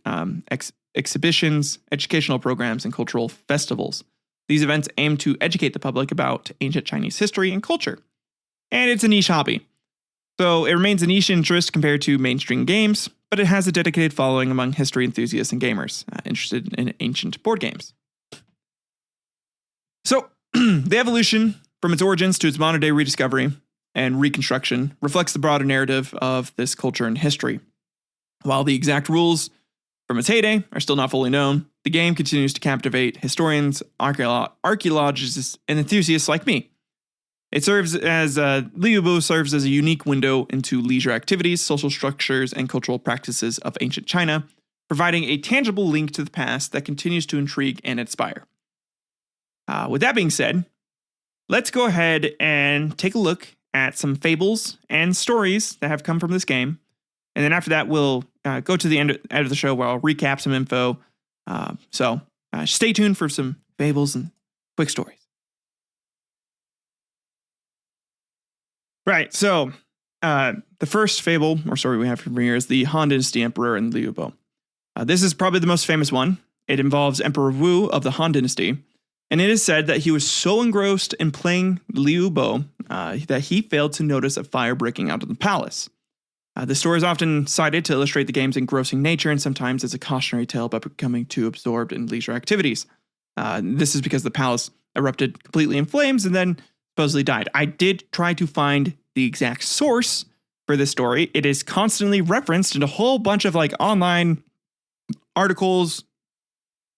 Speaker 1: exhibitions, educational programs, and cultural festivals. These events aim to educate the public about ancient Chinese history and culture. And it's a niche hobby. So it remains a niche interest compared to mainstream games, but it has a dedicated following among history enthusiasts and gamers interested in ancient board games. So the evolution from its origins to its modern day rediscovery and reconstruction reflects the broader narrative of this culture and history. While the exact rules from its heyday are still not fully known, the game continues to captivate historians, archaeologists, and enthusiasts like me. It serves as Liubo serves as a unique window into leisure activities, social structures, and cultural practices of ancient China, providing a tangible link to the past that continues to intrigue and inspire. With that being said, let's go ahead and take a look at some fables and stories that have come from this game. And then after that, we'll go to the end of the show where I'll recap some info. So stay tuned for some fables and quick stories. Right, so the first fable or story we have from here is the Han Dynasty Emperor and Liubo. This is probably the most famous one. It involves Emperor Wu of the Han Dynasty, and it is said that he was so engrossed in playing Liubo that he failed to notice a fire breaking out of the palace. The story is often cited to illustrate the game's engrossing nature and sometimes as a cautionary tale about becoming too absorbed in leisure activities. This is because the palace erupted completely in flames and then supposedly died. I did try to find the exact source for this story. It is constantly referenced in a whole bunch of online articles,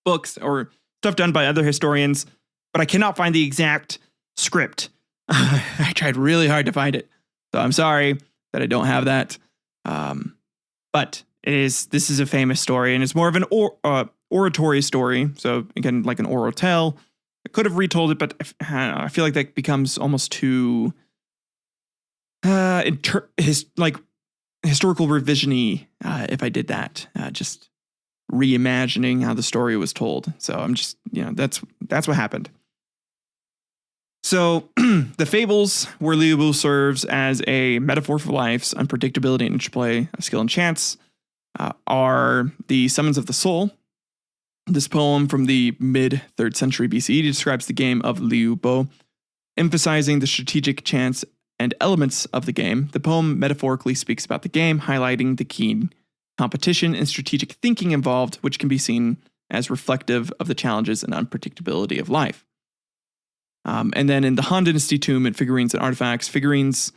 Speaker 1: books, or stuff done by other historians, but I cannot find the exact script. I tried really hard to find it, so I'm sorry that I don't have that. But this is a famous story, and it's more of an oratory story. So again, like an oral tale. I could have retold it, but I feel like that becomes almost too historical revision-y if I did that. Just reimagining how the story was told. So I'm just, that's what happened. So the fables where Liubo serves as a metaphor for life's unpredictability and interplay of skill and chance are the Summons of the Soul. This poem from the mid-3rd century BCE describes the game of Liubo, emphasizing the strategic chance and elements of the game. The poem metaphorically speaks about the game, highlighting the keen competition and strategic thinking involved, which can be seen as reflective of the challenges and unpredictability of life. And then in the Han Dynasty tomb and figurines and artifacts, figurines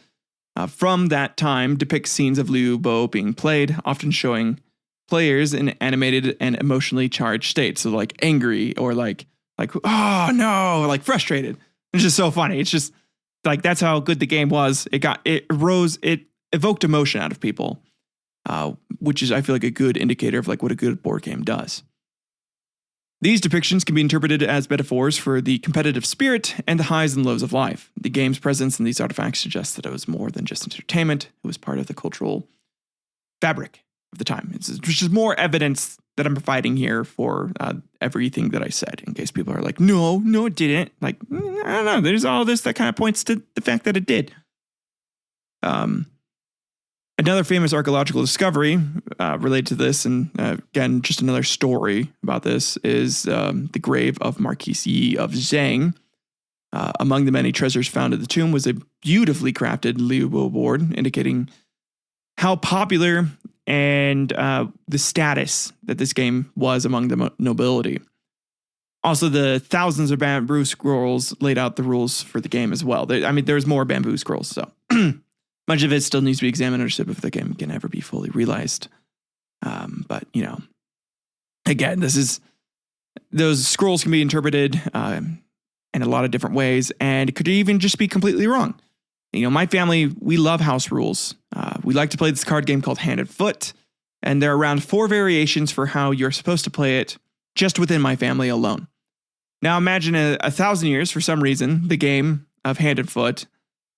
Speaker 1: from that time depict scenes of Liubo being played, often showing players in animated and emotionally charged states. So like angry or like, oh no, like frustrated. It's just so funny. It's just like, that's how good the game was. It evoked emotion out of people, which is, I feel like, a good indicator of like what a good board game does. These depictions can be interpreted as metaphors for the competitive spirit and the highs and lows of life. The game's presence in these artifacts suggests that it was more than just entertainment. It was part of the cultural fabric of the time. It's just more evidence that I'm providing here for everything that I said, in case people are like, no, it didn't. Like, I don't know. There's all this that kind of points to the fact that it did. Another famous archaeological discovery related to this, and again, just another story about this, is the grave of Marquis Yi of Zhang. Among the many treasures found at the tomb was a beautifully crafted Liubo board, indicating how popular and the status that this game was among the nobility. Also, the thousands of bamboo scrolls laid out the rules for the game as well. There's more bamboo scrolls, so much of it still needs to be examined to understood if the game can ever be fully realized. But, again, those scrolls can be interpreted in a lot of different ways, and it could even just be completely wrong. My family, we love house rules. We like to play this card game called Hand and Foot, and there are around 4 variations for how you're supposed to play it just within my family alone. Now imagine 1,000 years, for some reason, the game of Hand and Foot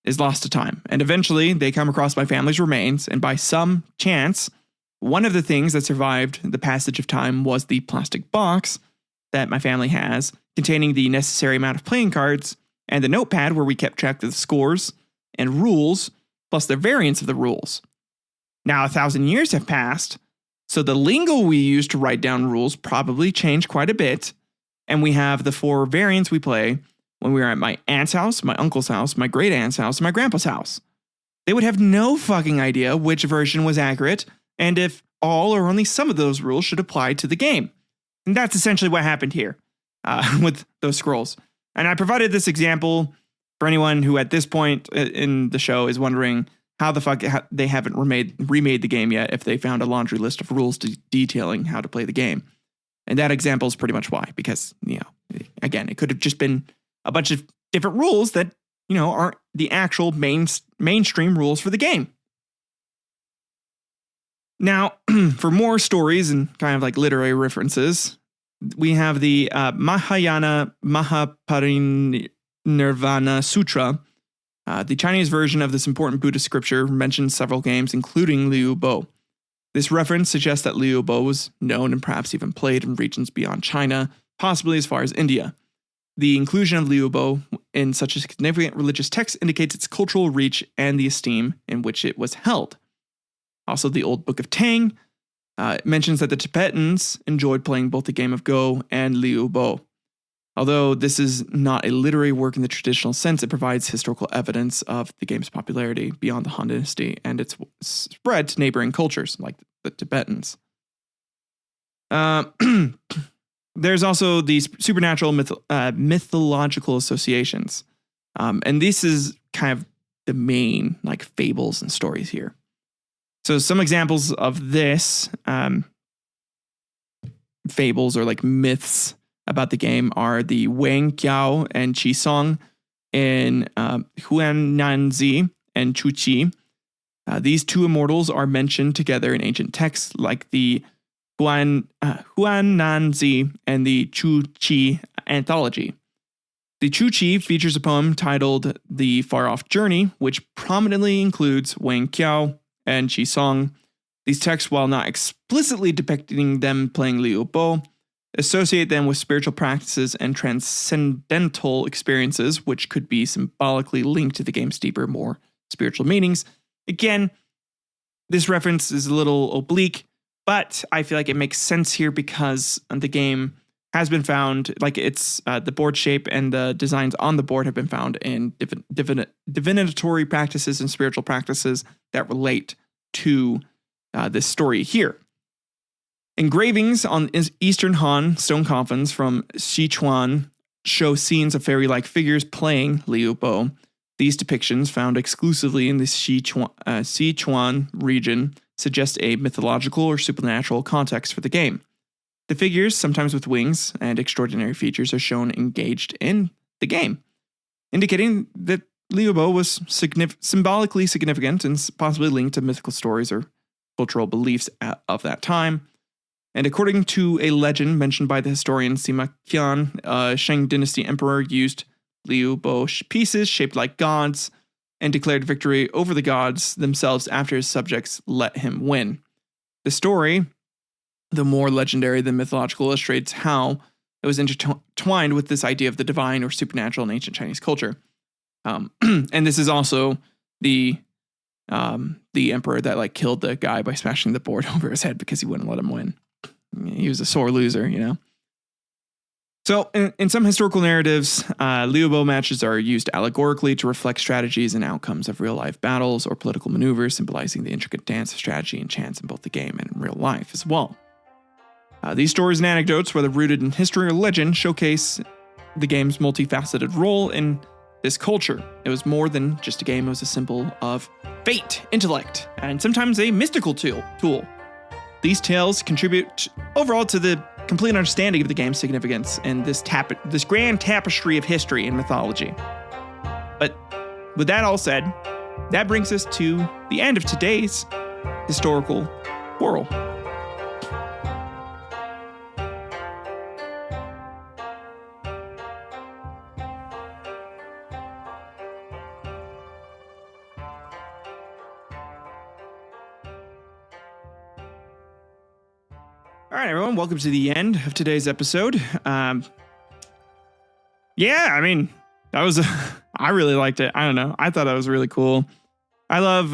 Speaker 1: is lost to time, and eventually they come across my family's remains, and by some chance, one of the things that survived the passage of time was the plastic box that my family has, containing the necessary amount of playing cards and the notepad where we kept track of the scores and rules, plus the variants of the rules. Now 1,000 years have passed, so the lingo we use to write down rules probably changed quite a bit, and we have the 4 variants we play when we were at my aunt's house, my uncle's house, my great aunt's house, and my grandpa's house. They would have no fucking idea which version was accurate, and if all or only some of those rules should apply to the game. And that's essentially what happened here with those scrolls. And I provided this example for anyone who at this point in the show is wondering how the fuck they haven't remade the game yet if they found a laundry list of rules detailing how to play the game. And that example is pretty much why, because, again, it could have just been a bunch of different rules that, aren't the actual mainstream rules for the game. Now, for more stories and kind of like literary references, we have the Mahayana Mahaparinirvana Sutra. The Chinese version of this important Buddhist scripture mentions several games, including Liubo. This reference suggests that Liubo was known and perhaps even played in regions beyond China, possibly as far as India. The inclusion of Liubo in such a significant religious text indicates its cultural reach and the esteem in which it was held. Also, the Old Book of Tang mentions that the Tibetans enjoyed playing both the game of Go and Liubo. Although this is not a literary work in the traditional sense, it provides historical evidence of the game's popularity beyond the Han Dynasty and its spread to neighboring cultures like the Tibetans. There's also these supernatural mythological associations. And this is kind of the main like fables and stories here. So some examples of this fables or like myths about the game are the Wang Qiao and Qi Song in Huannanzi and Chuqi. These two immortals are mentioned together in ancient texts like the Huannanzi and the Chuqi anthology. The Chuqi features a poem titled The Far Off Journey, which prominently includes Wang Qiao and Qi Song. These texts, while not explicitly depicting them playing Liubo, associate them with spiritual practices and transcendental experiences, which could be symbolically linked to the game's deeper, more spiritual meanings. Again, this reference is a little oblique, but I feel like it makes sense here because the game has been found, like it's the board shape and the designs on the board have been found in divinatory practices and spiritual practices that relate to this story here. Engravings on Eastern Han stone coffins from Sichuan show scenes of fairy-like figures playing Liubo. These depictions, found exclusively in the Sichuan region, suggest a mythological or supernatural context for the game. The figures, sometimes with wings and extraordinary features, are shown engaged in the game, indicating that Liubo was symbolically significant and possibly linked to mythical stories or cultural beliefs of that time. And according to a legend mentioned by the historian Sima Qian, a Shang Dynasty emperor used Liubo pieces shaped like gods and declared victory over the gods themselves after his subjects let him win. The story, the more legendary than mythological, illustrates how it was intertwined with this idea of the divine or supernatural in ancient Chinese culture. And this is also the emperor that like killed the guy by smashing the board over his head because he wouldn't let him win. He was a sore loser, So in some historical narratives, Liubo matches are used allegorically to reflect strategies and outcomes of real-life battles or political maneuvers, symbolizing the intricate dance of strategy and chance in both the game and in real life as well. These stories and anecdotes, whether rooted in history or legend, showcase the game's multifaceted role in this culture. It was more than just a game, it was a symbol of fate, intellect, and sometimes a mystical tool. These tales contribute overall to the complete understanding of the game's significance and this grand tapestry of history and mythology. But with that all said, that brings us to the end of today's historical quarrel. All right, everyone, welcome to the end of today's episode. I really liked it. I don't know. I thought that was really cool. I love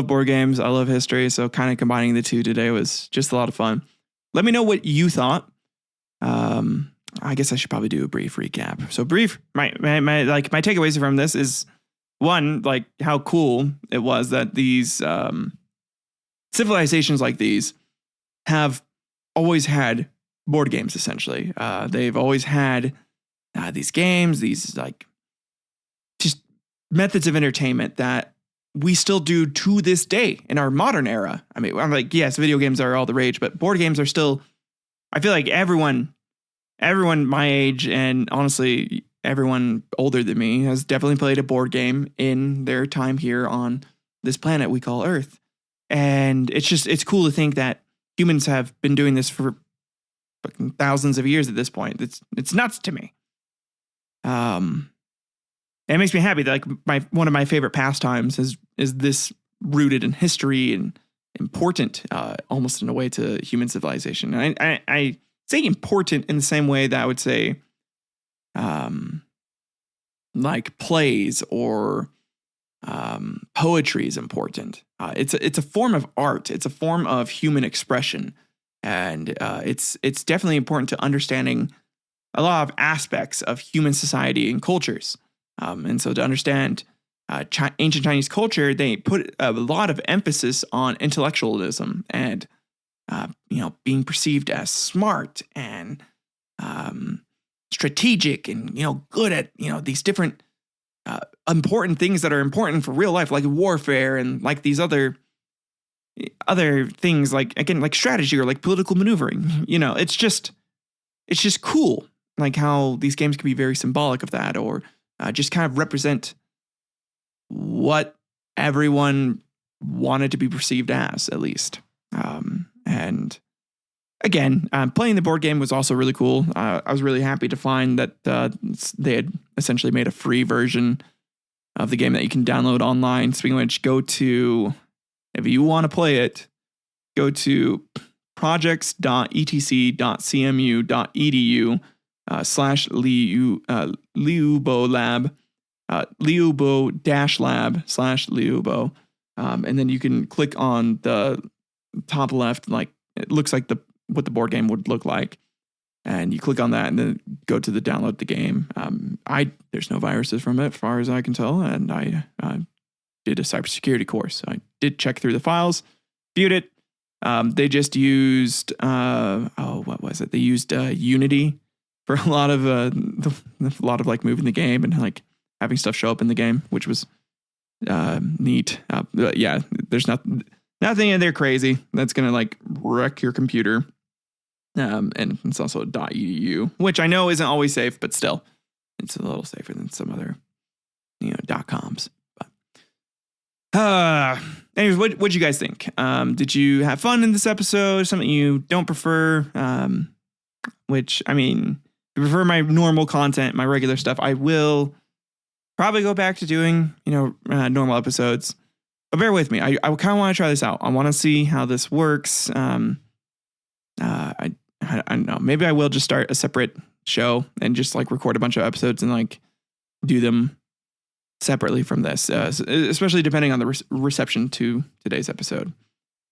Speaker 1: board games. I love history. So kind of combining the two today was just a lot of fun. Let me know what you thought. I guess I should probably do a brief recap. So my takeaways from this is one, like how cool it was that these civilizations like these have always had board games, essentially. They've always had these games, these like just methods of entertainment that we still do to this day in our modern era. I mean, I'm like, yes, video games are all the rage, but board games are still, I feel like everyone my age, and honestly, everyone older than me has definitely played a board game in their time here on this planet we call Earth. And it's cool to think that humans have been doing this for fucking thousands of years at this point. It's nuts to me. And it makes me happy that like one of my favorite pastimes is this rooted in history and important, almost in a way, to human civilization. And I say important in the same way that I would say, like plays or poetry is important. It's a form of art. It's a form of human expression, and it's definitely important to understanding a lot of aspects of human society and cultures. And so to understand ancient Chinese culture, they put a lot of emphasis on intellectualism and being perceived as smart and strategic and good at these different important things that are important for real life, like warfare and like these other things, like again, like strategy or like political maneuvering. It's just cool, like how these games can be very symbolic of that, or just kind of represent what everyone wanted to be perceived as, at least. And again, playing the board game was also really cool. I was really happy to find that they had essentially made a free version of the game that you can download online. Speaking of which, if you want to play it, go to projects.etc.cmu.edu /Liubo lab, Liubo-lab/Liubo. And then you can click on the top left, like it looks like what the board game would look like. And you click on that and then go to the download the game. There's no viruses from it, as far as I can tell. And I did a cybersecurity course. I did check through the files, viewed it. They just used, what was it? They used Unity for a lot of like moving the game and like having stuff show up in the game, which was neat. But yeah, there's nothing in there crazy that's gonna like wreck your computer. And it's also a .edu, which I know isn't always safe, but still, it's a little safer than some other .coms. But anyways, what'd you guys think? Did you have fun in this episode? Something you don't prefer? Which, I mean, if you prefer my normal content, my regular stuff, I will probably go back to doing, normal episodes. But bear with me. I kind of want to try this out. I want to see how this works. I don't know. Maybe I will just start a separate show and just like record a bunch of episodes and like do them separately from this, especially depending on the reception to today's episode.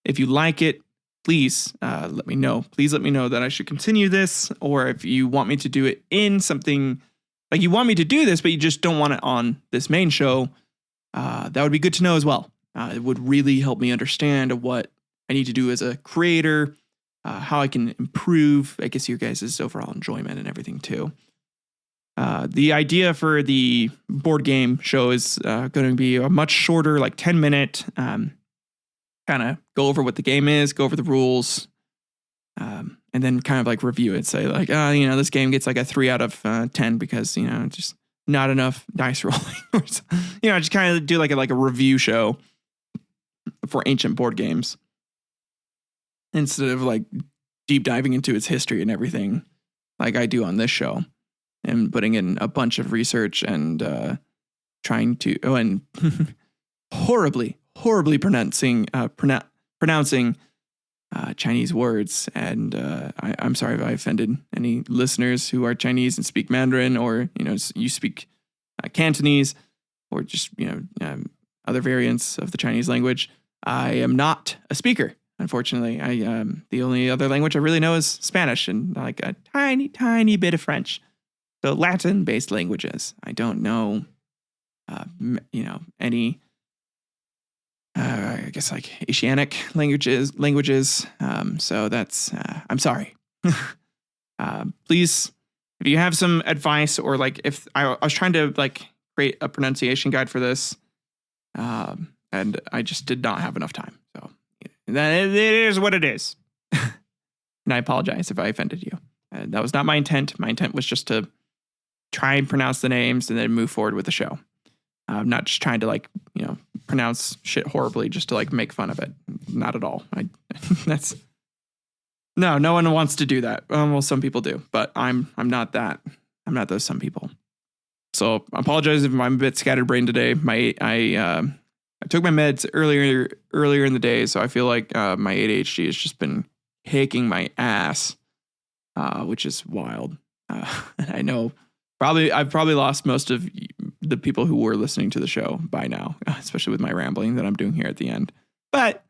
Speaker 1: If you like it, please let me know. Please let me know that I should continue this, or if you want me to do it in something like you want me to do this, but you just don't want it on this main show. That would be good to know as well. It would really help me understand what I need to do as a creator, how I can improve, I guess, your guys' overall enjoyment and everything too. The idea for the board game show is going to be a much shorter, like 10-minute, kind of go over what the game is, go over the rules, and then kind of like review it. Say like, this game gets like a 3 out of 10 because, just not enough dice rolling. Just kind of do like a review show for ancient board games, instead of like deep diving into its history and everything like I do on this show, and putting in a bunch of research and trying to and horribly pronouncing Chinese words. And I'm sorry if I offended any listeners who are Chinese and speak Mandarin, or you speak Cantonese, or just other variants of the Chinese language. I am not a speaker. Unfortunately, the only other language I really know is Spanish and like a tiny bit of French. So Latin-based languages. I don't know, any, I guess like Asiatic languages. So that's, I'm sorry. Please, if you have some advice, or like if I was trying to like create a pronunciation guide for this, and I just did not have enough time. So it is what it is. And I apologize if I offended you. That was not my intent. My intent was just to try and pronounce the names and then move forward with the show. I'm not just trying to pronounce shit horribly just to make fun of it. Not at all. No one wants to do that. Well, some people do, but I'm not that. I'm not those some people. So I apologize if I'm a bit scatterbrained today. I took my meds earlier in the day, so I feel like my ADHD has just been kicking my ass, which is wild. And I know I've probably lost most of the people who were listening to the show by now, especially with my rambling that I'm doing here at the end. But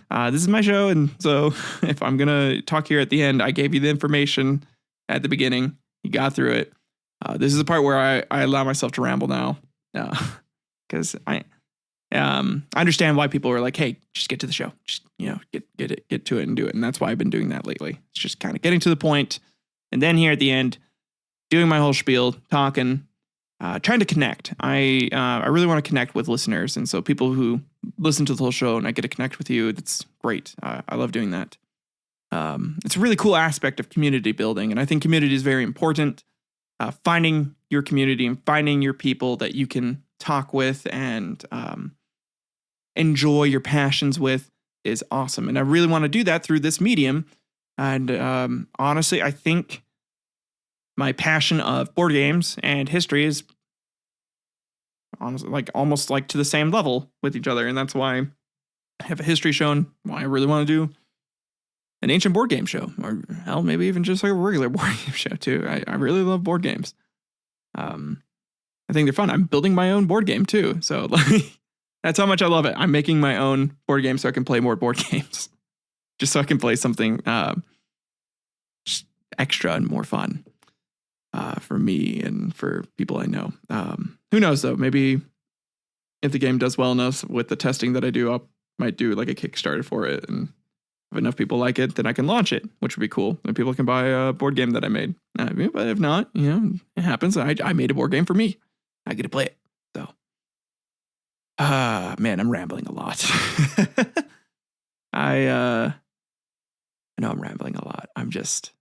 Speaker 1: this is my show, and so if I'm gonna talk here at the end, I gave you the information at the beginning. You got through it. This is the part where I allow myself to ramble now, because I understand why people are like, "Hey, just get to the show. Just get to it and do it." And that's why I've been doing that lately. It's just kind of getting to the point, and then here at the end, doing my whole spiel, talking, trying to connect. I really want to connect with listeners, and so people who listen to the whole show and I get to connect with you, that's great. I love doing that. It's a really cool aspect of community building, and I think community is very important. Finding your community and finding your people that you can talk with and enjoy your passions with is awesome. And I really want to do that through this medium. And honestly, I think my passion of board games and history is honestly almost to the same level with each other. And that's why I have a history show and why I really want to do an ancient board game show, or hell, maybe even just a regular board game show too. I really love board games. I think they're fun. I'm building my own board game too. So that's how much I love it. I'm making my own board game so I can play more board games, just so I can play something just extra and more fun for me and for people I know. Who knows though? Maybe if the game does well enough with the testing that I do, I might do a Kickstarter for it, and if enough people like it, then I can launch it, which would be cool. And people can buy a board game that I made. But if not, it happens. I made a board game for me. I get to play it. So, man, I'm rambling a lot. I know I'm rambling a lot. I'm just,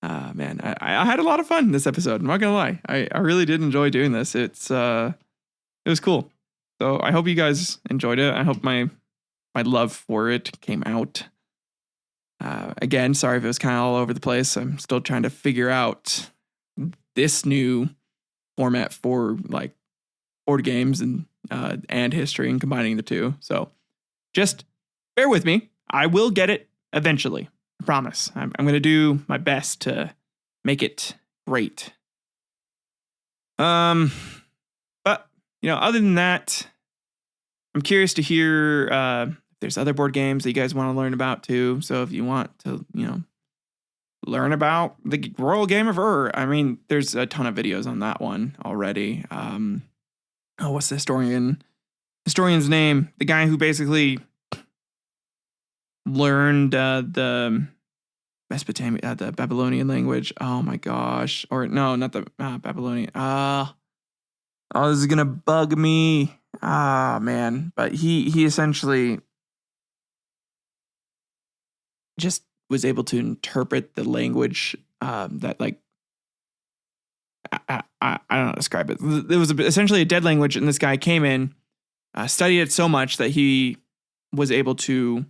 Speaker 1: man, I had a lot of fun this episode. I'm not gonna lie. I really did enjoy doing this. It was cool. So I hope you guys enjoyed it. I hope my love for it came out. Again, sorry if it was kind of all over the place. I'm still trying to figure out this new format for board games and history and combining the two. So just bear with me. I will get it eventually. I promise. I'm going to do my best to make it great. But other than that, I'm curious to hear if there's other board games that you guys want to learn about too. So if you want to, learn about the Royal Game of Ur, I mean, there's a ton of videos on that one already. What's the historian's name? The guy who basically learned the Mesopotamia, the Babylonian language. Oh my gosh. Or no, not the Babylonian. This is gonna bug me. Man. But he essentially just was able to interpret the language that I don't know how to describe it. It was essentially a dead language, and this guy came in, studied it so much that he was able to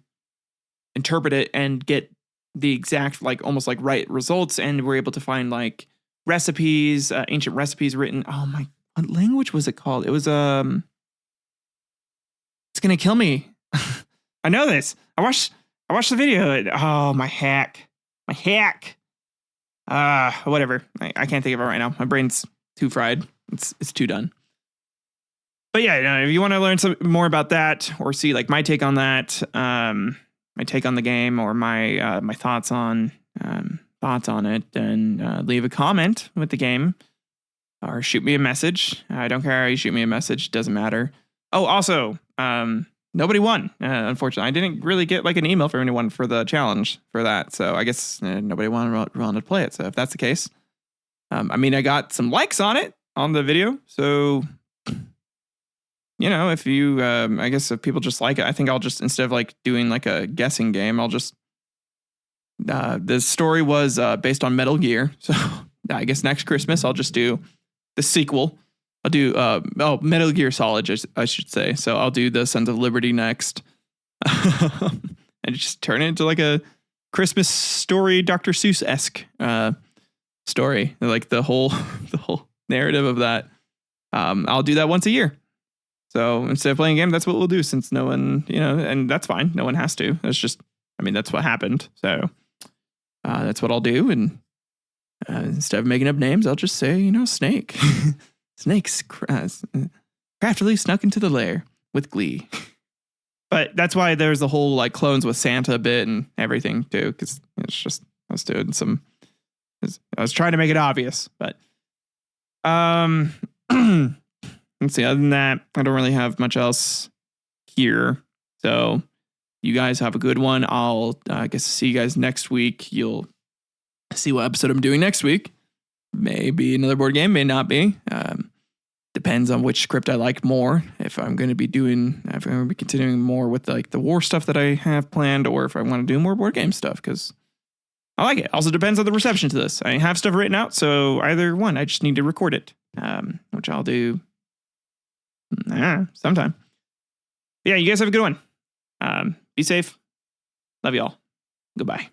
Speaker 1: interpret it and get the exact almost right results, and we're able to find recipes, ancient recipes written. Oh my, what language was it called? It was it's gonna kill me. I know this. I watched the video. Oh, my hack. Whatever. I can't think of it right now. My brain's too fried. It's too done. But yeah, if you want to learn some more about that or see my take on that, my take on the game or my thoughts on it, then leave a comment with the game or shoot me a message. I don't care how you shoot me a message. It doesn't matter. Oh, also, nobody won. Unfortunately, I didn't really get an email from anyone for the challenge for that. So I guess nobody wanted to play it. So if that's the case, I got some likes on it on the video. So if you, I guess if people just like it, I think I'll just, instead of like doing like a guessing game, I'll just, the story was based on Metal Gear. So I guess next Christmas, I'll just do the sequel. I'll do, Metal Gear Solid, I should say. So I'll do the Sons of Liberty next. And just turn it into like a Christmas story, Dr. Seuss-esque story. Like the whole narrative of that. I'll do that once a year. So instead of playing a game, that's what we'll do, since no one, and that's fine. No one has to. That's what happened. So that's what I'll do. And instead of making up names, I'll just say, Snake. Snakes craftily snuck into the lair with glee. But that's why there's the whole like clones with Santa bit and everything too, because it's just I was doing some. I was trying to make it obvious, but let's see. Other than that, I don't really have much else here. So you guys have a good one. I'll I guess see you guys next week. You'll see what episode I'm doing next week. Maybe another board game, may not be. Depends on which script I like more. If I'm going to be continuing more with like the war stuff that I have planned, or if I want to do more board game stuff, because I like it. Also depends on the reception to this. I have stuff written out, so either one. I just need to record it, which I'll do sometime. But yeah, you guys have a good one. Be safe. Love y'all. Goodbye.